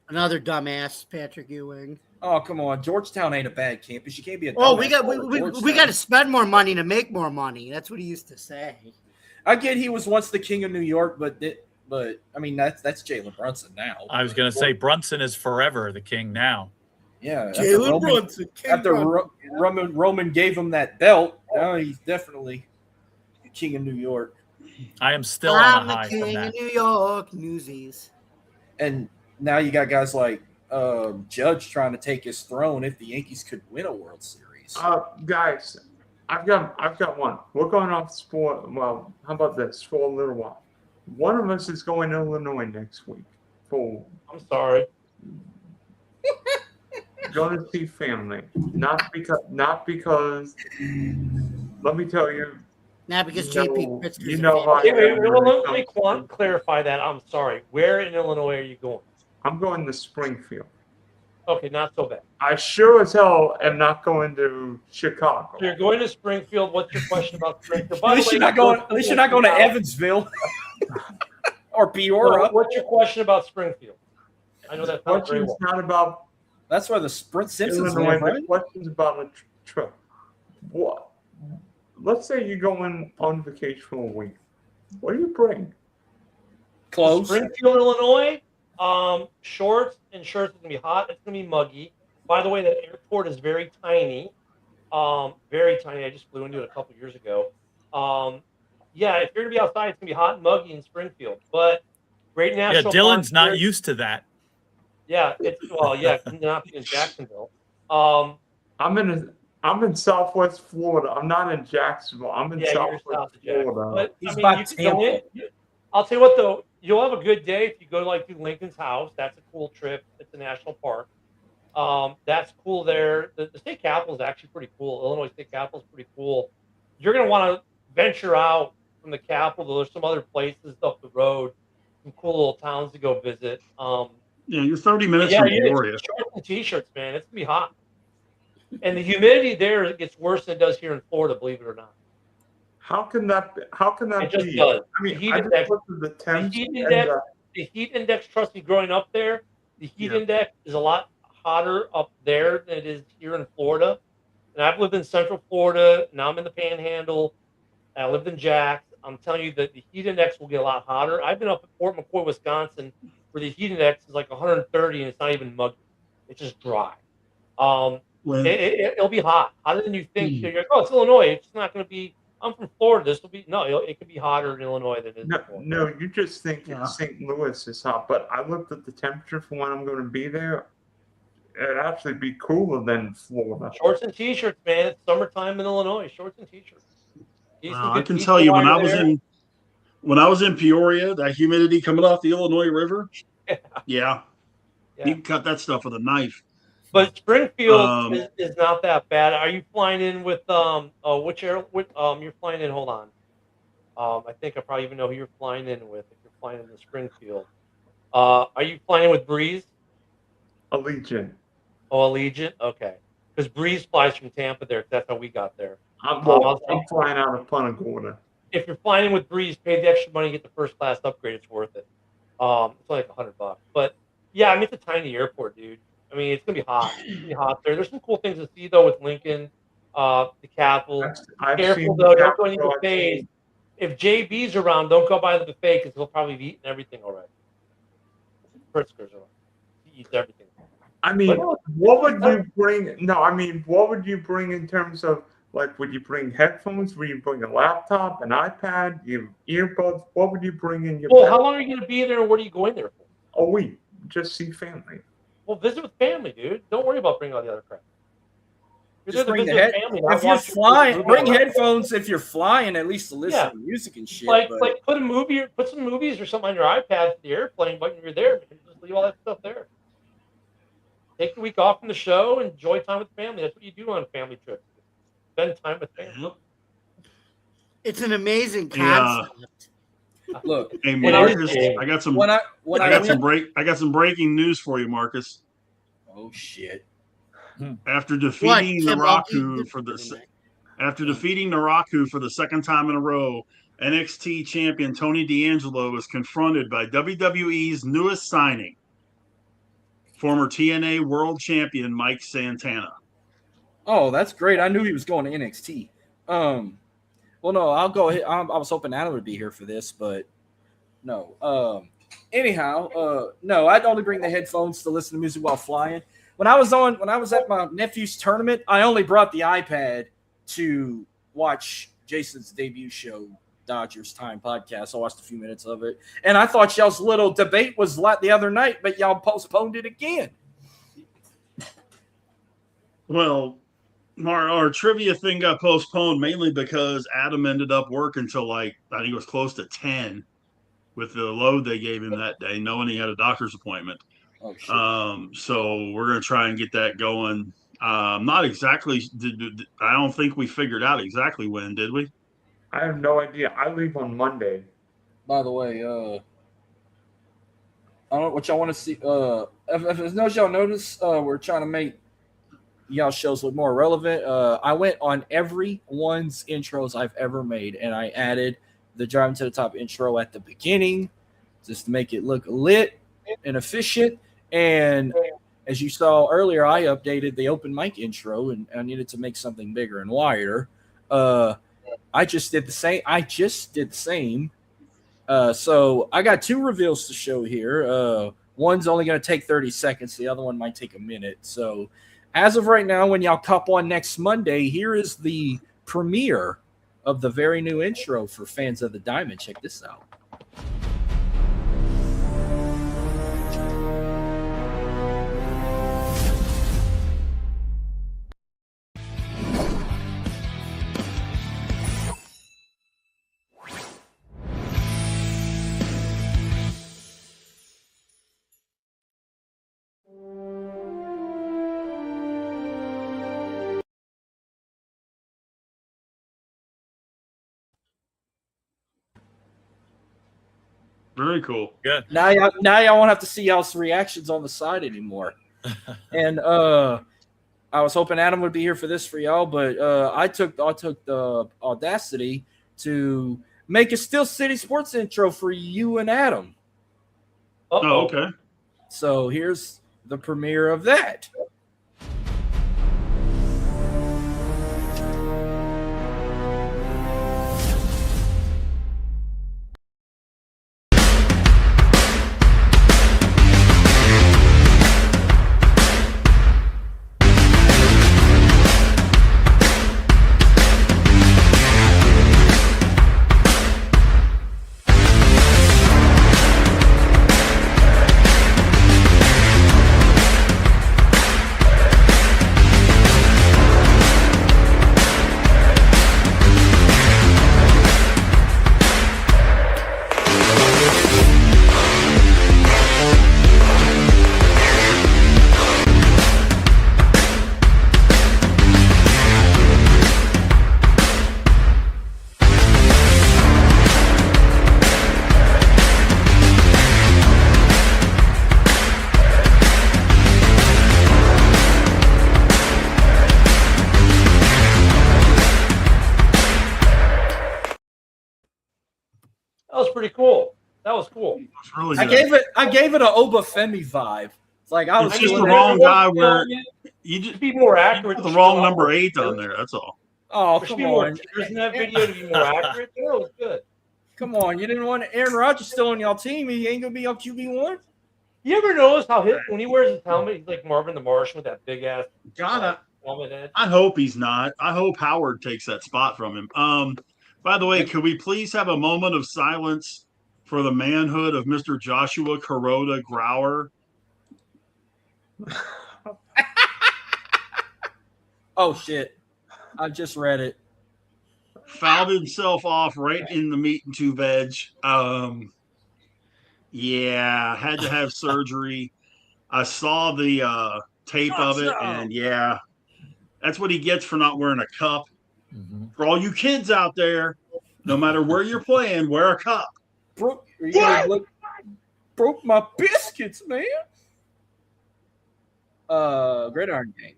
Another dumbass, Patrick Ewing. Oh, come on. Georgetown ain't a bad campus. You can't be a Oh, dumbass we got to spend more money to make more money. That's what he used to say. I get he was once the king of New York, but I mean that's Jalen Brunson now. I was going to say Brunson is forever the king now. Yeah, Jalen Brunson. After Roman gave him that belt, now he's definitely the king of New York. I am still I'm on the a high from king that. of New York, Newsies. And now you got guys like Judge trying to take his throne if the Yankees could win a World Series. Guys, I've got one. We're going off sport. Well, how about this for a little while? One of us is going to Illinois next week. For I'm sorry. going to see family, not because. Let me tell you. Not because You JP know- Pritzker's you know a how- Hey, wait, let me clarify that. I'm sorry. Where in Illinois are you going? I'm going to Springfield. Okay, not so bad. I sure as hell am not going to Chicago. So you're going to Springfield. What's your question about Springfield? At least you're not going to Evansville or Peoria. What's your question about Springfield? I know that's not very Question's well. not about That's where the Sprint Simpsons Illinois. live, right? The question's about a trip. What? Let's say you're going on vacation for a week. What do you bring? Close. Springfield, Illinois. Shorts and shirts. It's gonna be hot. It's gonna be muggy. By the way, that airport is very tiny. Very tiny. I just flew into it a couple years ago. Yeah, if you're gonna be outside, it's gonna be hot and muggy in Springfield. But great Yeah, national. Dylan's park not here. used to that. Yeah, not in Jacksonville. I'm in Southwest Florida. I'm not in Jacksonville. I'm in Yeah, you're Southwest south of Jacksonville. Florida. But He's I mean, by you can go in. Tampa. I'll tell you what, though, you'll have a good day if you go to Lincoln's house. That's a cool trip. It's a national park. That's cool there. The state capitol is actually pretty cool. Illinois State Capitol is pretty cool. You're going to want to venture out from the capital. There's some other places up the road, some cool little towns to go visit. Yeah, you're 30 minutes Yeah, from you Peoria. shorts and t-shirts, man. It's going to be hot. And the humidity there gets worse than it does here in Florida, believe it or not. How can that be? It just be? does. I mean, The heat I just index- looked at the temps. heat and, index- The heat index, trust me, growing up there, the heat Yeah. index is a lot hotter up there than it is here in Florida. And I've lived in Central Florida. Now I'm in the Panhandle. I lived in Jax. I'm telling you that the heat index will get a lot hotter. I've been up at Fort McCoy, Wisconsin, where the heat index is like 130 and it's not even muggy. It's just dry. When, It'll be hot, hotter than you think. You're like, oh, it's Illinois. It's not going to be. I'm from Florida. This will be it could be hotter in Illinois than it is. in Florida. no, you just think Yeah. St. Louis is hot, but I looked at the temperature for when I'm going to be there. It'd actually be cooler than Florida. Shorts and t-shirts, man. It's summertime in Illinois. Shorts and t-shirts. I can tell you when I was in Peoria, that humidity coming off the Illinois River. Yeah. Yeah. You can cut that stuff with a knife. But Springfield is not that bad. Are you flying in with which air? You're flying in. Hold on. I think I probably even know who you're flying in with if you're flying into Springfield. Are you flying in with Breeze? Allegiant. Oh, Allegiant. Okay, because Breeze flies from Tampa there. That's how we got there. I'm flying out of Punta Gorda. If you're flying in with Breeze, pay the extra money, get the first class upgrade. It's worth it. It's only like $100. But yeah, I mean it's a tiny airport, dude. I mean it's gonna be hot. It's gonna be hot there. There's some cool things to see though with Lincoln, the Capitol. Careful though, don't go any buffets. If JB's around, don't go by the buffet because he'll probably be eating everything already. Pritzker's around. He eats everything. I mean, what would you bring? No, I mean, what would you bring in terms of, like, would you bring headphones? Would you bring a laptop, an iPad, earbuds? What would you bring in your bag? How long are you going to be there and what are you going there for? A week. Just see family. Well, visit with family, dude. Don't worry about bringing all the other crap. Just bring if you're flying, bring headphones if you're flying, at least to listen to music and shit. Like put some movies or something on your iPad for the airplane when you're there. Just leave all that stuff there. Take the week off from the show, enjoy time with family. That's what you do on family trips. Spend time with family. It's an amazing concept. Look, hey Marcus, I got some breaking news for you, Marcus. Oh shit. After defeating Naraku for the second time in a row, NXT champion Tony D'Angelo is confronted by WWE's newest signing, former TNA World Champion Mike Santana. Oh, that's great. I knew he was going to NXT. Well, no, I'll go ahead. I was hoping Adam would be here for this, but no. Anyhow, no, I'd only bring the headphones to listen to music while flying. When I was at my nephew's tournament, I only brought the iPad to watch Jason's debut show, Dodgers Time podcast. I watched a few minutes of it, and I thought y'all's little debate was the other night, but y'all postponed it again. Well, our trivia thing got postponed mainly because Adam ended up working till I think it was close to 10 with the load they gave him that day, knowing he had a doctor's appointment. Oh, shit. So we're going to try and get that going. Not exactly. I don't think we figured out exactly when, did we? I have no idea. I leave on Monday. By the way, I don't know what y'all want to see. If y'all notice, we're trying to make y'all shows look more relevant. I went on everyone's intros I've ever made, and I added the Driving to the Top intro at the beginning just to make it look lit and efficient. And as you saw earlier, I updated the open mic intro, and I needed to make something bigger and wider. I just did the same. So I got two reveals to show here. One's only going to take 30 seconds. The other one might take a minute. So as of right now, when y'all cop on next Monday, here is the premiere of the very new intro for fans of the Diamond. Check this out. Very cool. Good. Now y'all won't have to see y'all's reactions on the side anymore. And I was hoping Adam would be here for this for y'all, but I took the audacity to make a Steel City Sports intro for you and Adam. Oh, okay. So here's the premiere of that. pretty cool. That was cool. It's really I good. gave it an Obafemi vibe. It's like I was It's just doing the that. wrong guy where you To just be more accurate, put the wrong number 8 on there. That's all. Oh, There should come be more on. tears in that video to be more accurate. That was good. Come on. You didn't want Aaron Rodgers still on y'all team. He ain't going to be up QB1. You ever notice how when he wears his helmet, he's like Marvin the Martian with that big ass helmet head? I hope he's not. I hope Howard takes that spot from him. By the way, could we please have a moment of silence for the manhood of Mr. Joshua Kuroda Grauer? Oh, shit. I just read it. Fouled himself off right in the meat and two veg. Yeah, had to have surgery. I saw the tape of it, and yeah, that's what he gets for not wearing a cup. Mm-hmm. For all you kids out there, no matter where you're playing, wear a cup. Broke my biscuits, man. Gridiron game.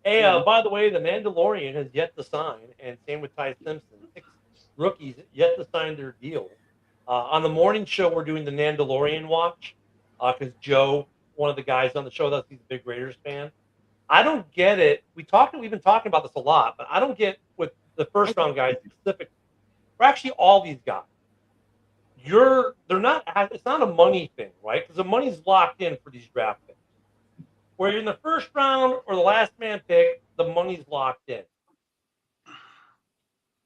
Hey, by the way, the Mandalorian has yet to sign, and same with Ty Simpson. 6 rookies yet to sign their deal. On the morning show, we're doing the Mandalorian watch because Joe, one of the guys on the show, he's a big Raiders fan. I don't get it. We've been talking about this a lot, but I don't get with the first round guys specifically. Or actually, all these guys. They're not. It's not a money thing, right? Because the money's locked in for these draft picks. Where you're in the first round or the last man pick, the money's locked in.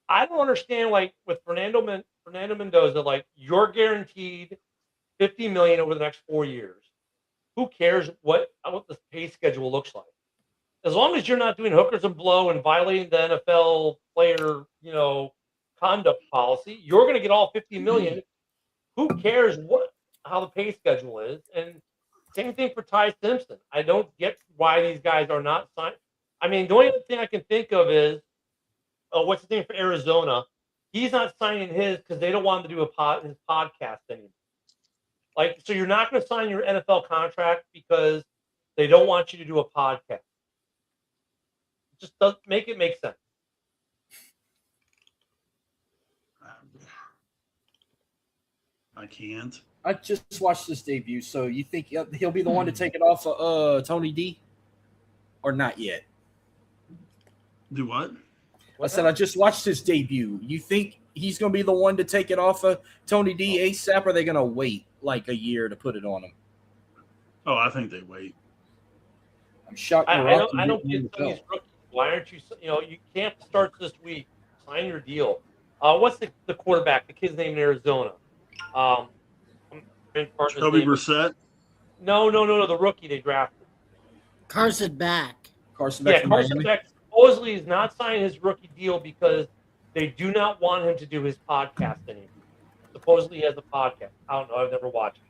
I don't understand, like with Fernando Mendoza, like you're guaranteed $50 million over the next 4 years. Who cares what the pay schedule looks like? As long as you're not doing hookers and blow and violating the NFL player, conduct policy, you're going to get all $50 million. Who cares how the pay schedule is? And same thing for Ty Simpson. I don't get why these guys are not signed. I mean, the only thing I can think of is, what's his name for Arizona? He's not signing his because they don't want him to do his podcast anymore. Like, so you're not going to sign your NFL contract because they don't want you to do a podcast. Just doesn't make sense. I can't. I just watched this debut. So you think he'll be the one to take it off of Tony D? Or not yet? Do what? I said I just watched his debut. You think he's going to be the one to take it off of Tony D ASAP, or are they going to wait like a year to put it on him? Oh, I think they wait. I'm shocked. I don't get some of these rookies. Why aren't you? You can't start this week. Sign your deal. What's the quarterback? The kid's name in Arizona. Jacoby Brissett? No. The rookie they drafted. Carson Beck. Carson Beck supposedly is not signing his rookie deal because they do not want him to do his podcast anymore. Supposedly he has a podcast. I don't know. I've never watched it.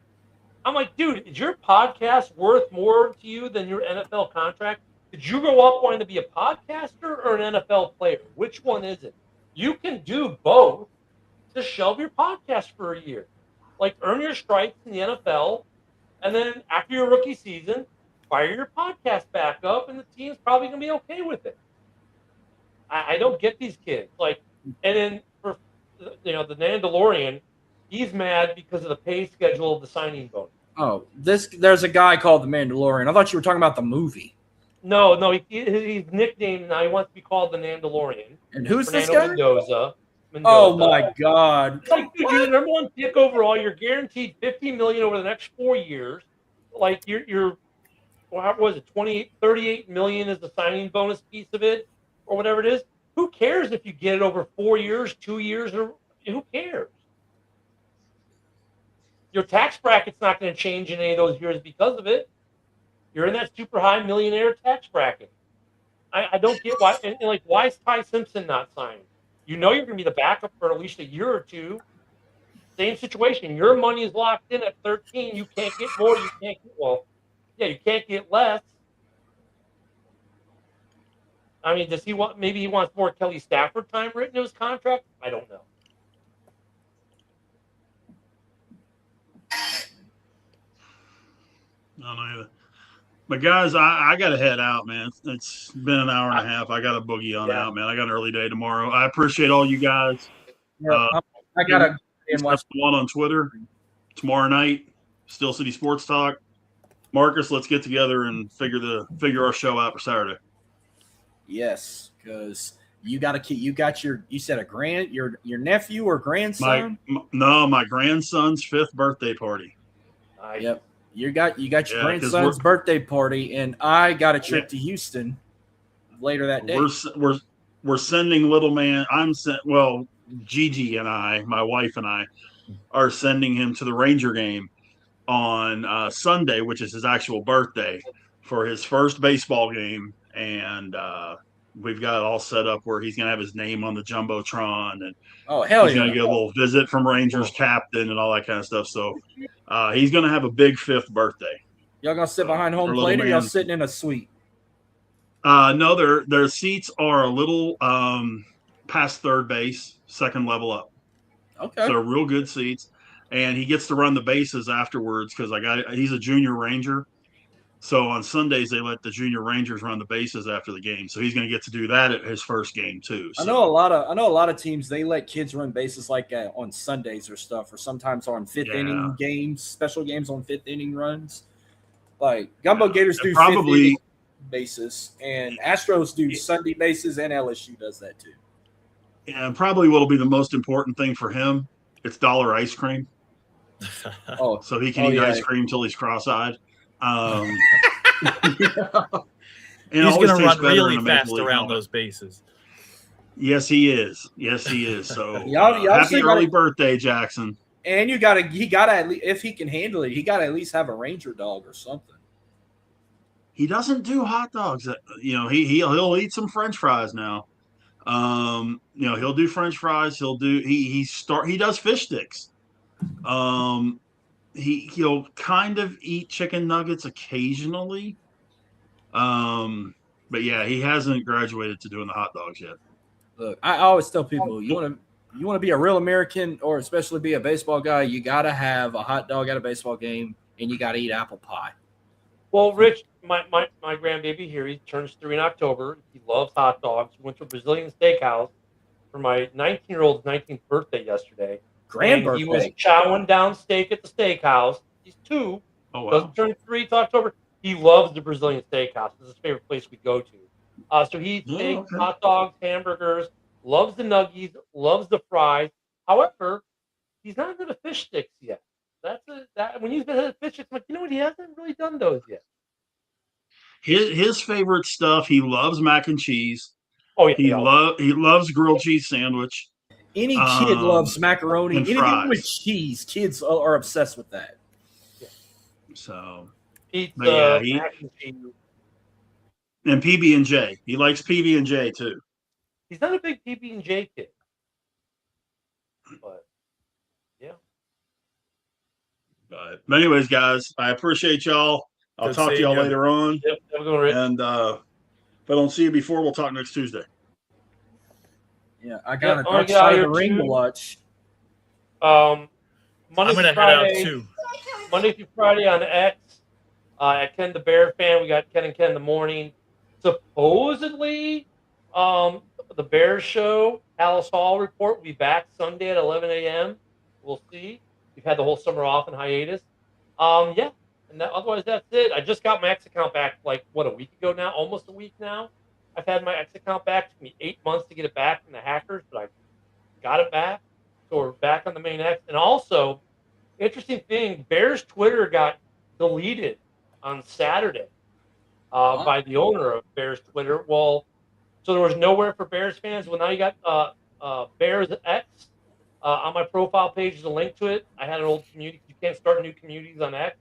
I'm like, dude, is your podcast worth more to you than your NFL contract? Did you grow up wanting to be a podcaster or an NFL player? Which one is it? You can do both. Just shelve your podcast for a year. Like, earn your stripes in the NFL, and then after your rookie season, fire your podcast back up, and the team's probably going to be okay with it. I don't get these kids. Like, and then for the Mandalorian, he's mad because of the pay schedule of the signing bonus. Oh, there's a guy called the Mandalorian. I thought you were talking about the movie. No, he's nicknamed now. He wants to be called the Mandalorian. And who's Fernando this guy? Mendoza. Oh my God! Like, dude, you're the number one pick overall. You're guaranteed $50 million over the next 4 years. Like you're what was it? 38 million is the signing bonus piece of it, or whatever it is. Who cares if you get it over 4 years, 2 years, or who cares? Your tax bracket's not going to change in any of those years because of it. You're in that super high millionaire tax bracket. I don't get why. And like, why is Ty Simpson not signing? You're going to be the backup for at least a year or two. Same situation. Your money is locked in at 13. You can't get more. You can't get you can't get less. I mean, does he want? Maybe he wants more Kelly Stafford time written in his contract. I don't know. I don't know either. But guys, I got to head out, man. It's been an hour and a half. I got a boogie on out, man. I got an early day tomorrow. I appreciate all you guys. Yeah, I gotta and watch the one on Twitter tomorrow night. Steel City Sports Talk. Marcus, let's get together and figure our show out for Saturday. Yes, because you got you said your nephew or grandson? My grandson's 5th birthday party. Yep. You got your grandson's birthday party, and I got a trip to Houston later that day. We're sending little man. Gigi and I, my wife and I, are sending him to the Ranger game on Sunday, which is his actual birthday, for his first baseball game, and we've got it all set up where he's gonna have his name on the jumbotron, and he's gonna get a little visit from Rangers captain and all that kind of stuff. So he's gonna have a big 5th birthday. Y'all gonna sit behind home plate, or y'all sitting in a suite? No, their seats are a little past third base, second level up. Okay, so real good seats, and he gets to run the bases afterwards because he's a junior Ranger. So on Sundays they let the junior Rangers run the bases after the game. So he's going to get to do that at his first game too. So. I know a lot of teams, they let kids run bases like on Sundays or stuff, or sometimes on 5th inning games, special games on 5th inning runs. Like Gumbo Gators do 5th inning bases, and Astros do Sunday bases, and LSU does that too. And probably what'll be the most important thing for him, it's dollar ice cream. So he can eat ice cream till he's cross-eyed. He's going to run really fast around those bases. Yes, he is. So happy early birthday, Jackson. And he gotta at least, if he can handle it, he gotta at least have a Ranger dog or something. He doesn't do hot dogs. He'll eat some French fries now. He'll do French fries. He does fish sticks. He'll kind of eat chicken nuggets occasionally. But yeah, he hasn't graduated to doing the hot dogs yet. Look, I always tell people, you want to be a real American, or especially be a baseball guy, you got to have a hot dog at a baseball game, and you got to eat apple pie. Well, Rich, my grandbaby here, he turns 3 in October. He loves hot dogs. We went to a Brazilian steakhouse for my 19-year-old's 19th birthday yesterday. Birthday. He was chowing down steak at the steakhouse. He's 2. Oh, wow. Doesn't turn 3 till October. He loves the Brazilian steakhouse. This is his favorite place we go to. So he eats steak, hot dogs, hamburgers, loves the nuggies, loves the fries. However, he's not into fish sticks yet. When he's been at fish sticks, I'm like, you know what? He hasn't really done those yet. His favorite stuff, he loves mac and cheese. Oh, yeah. He loves grilled cheese sandwich. Any kid loves macaroni. Anything fries. with cheese, kids are obsessed with that. Yeah. So pizza, mac and cheese. And PB&J. He likes PB&J too. He's not a big PB&J kid. But yeah. But anyways, guys, I appreciate y'all. I'll talk to y'all later on. Yep, have a good one, Rich. And if I don't see you before, we'll talk next Tuesday. Yeah, I got a Dark Side of the Ring to watch. Monday I'm going to head out too. Monday through Friday on X. At Ken the Bear Fan, we got Ken and Ken in the morning. Supposedly, the Bears show, Alice Hall report, will be back Sunday at 11 a.m. We'll see. We've had the whole summer off in hiatus. Yeah. And otherwise, that's it. I just got my X account back a week ago now, almost a week now. I've had my X account back. It took me 8 months to get it back from the hackers, but I got it back. So we're back on the main X. And also, interesting thing, Bears Twitter got deleted on Saturday by the owner of Bears Twitter. Well, so there was nowhere for Bears fans. Well, now you got Bears X. On my profile page is a link to it. I had an old community. You can't start new communities on X.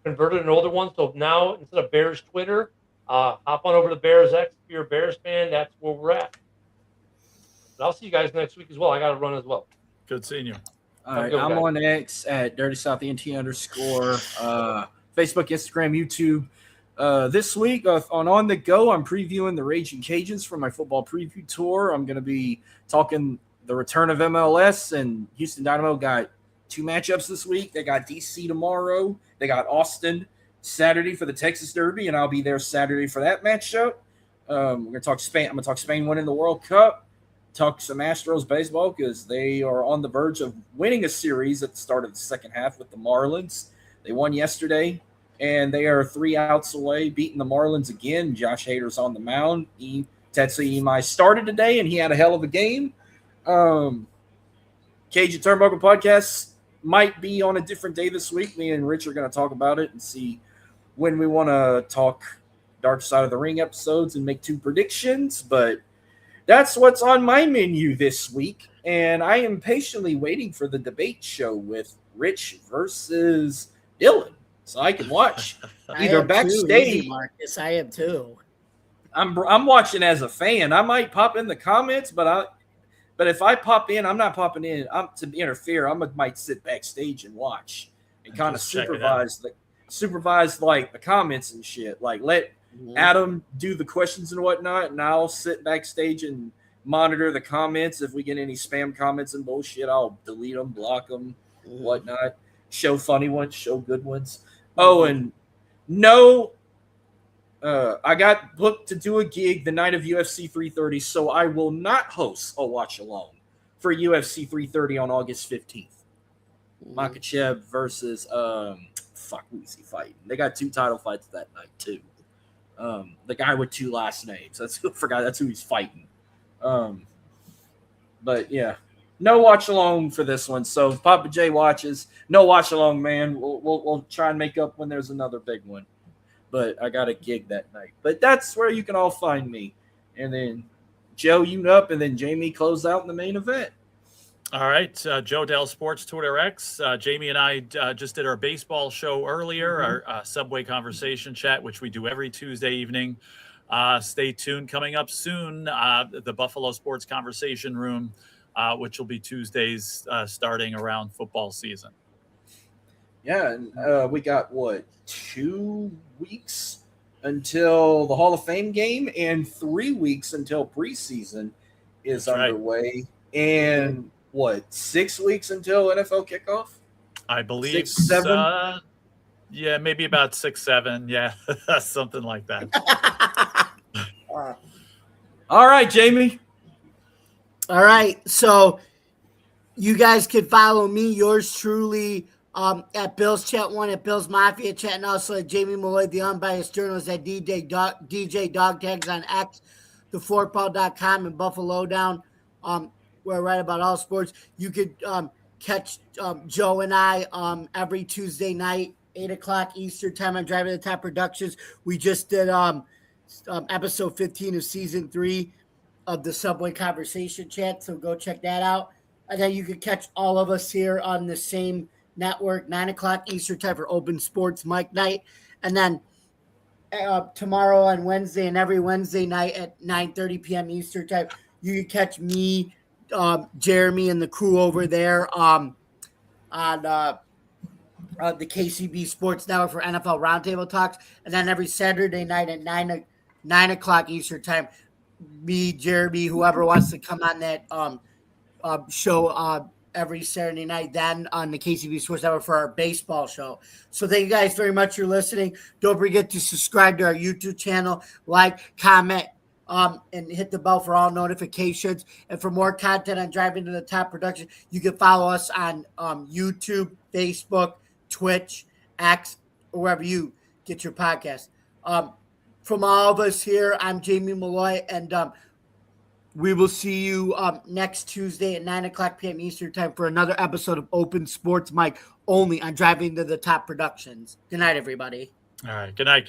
Converted an older one. So now, instead of Bears Twitter, hop on over to Bears X. If you're a Bears fan, that's where we're at. And I'll see you guys next week as well. I got to run as well. Good seeing you. All right, I'm on X at DirtySouthNT_. Facebook, Instagram, YouTube. This week on The Go, I'm previewing the Raging Cajuns for my football preview tour. I'm going to be talking the return of MLS, and Houston Dynamo got 2 matchups this week. They got DC tomorrow. They got Austin Saturday for the Texas Derby, and I'll be there Saturday for that matchup. We're going to talk Spain. I'm going to talk Spain winning the World Cup. Talk some Astros baseball because they are on the verge of winning a series at the start of the second half with the Marlins. They won yesterday, and they are 3 outs away, beating the Marlins again. Josh Hader's on the mound. Tetsuya Imai started today, and he had a hell of a game. Cajun Turnbuckle Podcast might be on a different day this week. Me and Rich are going to talk about it and see when we want to talk Dark Side of the Ring episodes and make 2 predictions, but that's what's on my menu this week, and I am patiently waiting for the debate show with Rich versus Dylan, so I can watch either backstage. Marcus, I am too. I'm watching as a fan. I might pop in the comments, but if I pop in, I'm not popping in. I'm to interfere. Might sit backstage and watch and kind of supervise like the comments and shit. Like let Adam do the questions and whatnot, and I'll sit backstage and monitor the comments. If we get any spam comments and bullshit, I'll delete them, block them, whatnot. Show funny ones, show good ones. Oh, and I got booked to do a gig the night of UFC 330, so I will not host a watch along for UFC 330 on August 15th. Makhachev versus who is he fighting? They got 2 title fights that night too. The guy with 2 last names. That's who he's fighting. But yeah, no watch along for this one. So if Papa J watches, no watch along, man. We'll try and make up when there's another big one. But I got a gig that night. But that's where you can all find me. And then Joe, you up, and then Jamie close out in the main event. All right, Joe Dell Sports Twitter X. Jamie and I just did our baseball show earlier, our Subway Conversation Chat, which we do every Tuesday evening. Stay tuned. Coming up soon, the Buffalo Sports Conversation Room, which will be Tuesdays starting around football season. Yeah, and we got, 2 weeks until the Hall of Fame game and 3 weeks until preseason is underway. Right. And 6 weeks until NFL kickoff? I believe 6, 7. Yeah, maybe about 6, 7. Yeah, something like that. All right, Jamie. All right, so you guys can follow me, yours truly, at Bill's Chat 1, at Bill's Mafia Chat, and also at Jamie Malloy, the unbiased journalist, at DJ Dog Tags on X, theforkball.com, and Buffalo Down. Where I write about all sports. You could catch Joe and I every Tuesday night, 8 o'clock Eastern time on Driving the Top Productions. We just did episode 15 of season 3 of the Subway Conversation Chat, so go check that out. And then you can catch all of us here on the same network, 9 o'clock Eastern time for Open Sports Mike Night. And then tomorrow on Wednesday and every Wednesday night at 9:30 p.m. Eastern time, you can catch me, Jeremy, and the crew over there on the KCB Sports Network for NFL Roundtable Talks. And then every Saturday night at 9 o'clock Eastern time, me, Jeremy, whoever wants to come on that show every Saturday night, then on the KCB Sports Network for our baseball show. So thank you guys very much for listening. Don't forget to subscribe to our YouTube channel, like, comment, and hit the bell for all notifications. And for more content on Driving to the Top Production, you can follow us on YouTube, Facebook, Twitch, X, or wherever you get your podcast. From all of us here, I'm Jamie Malloy, and we will see you next Tuesday at 9 o'clock p.m. Eastern time for another episode of Open Sports Mike, only on Driving to the Top Productions. Good night, everybody. All right. Good night.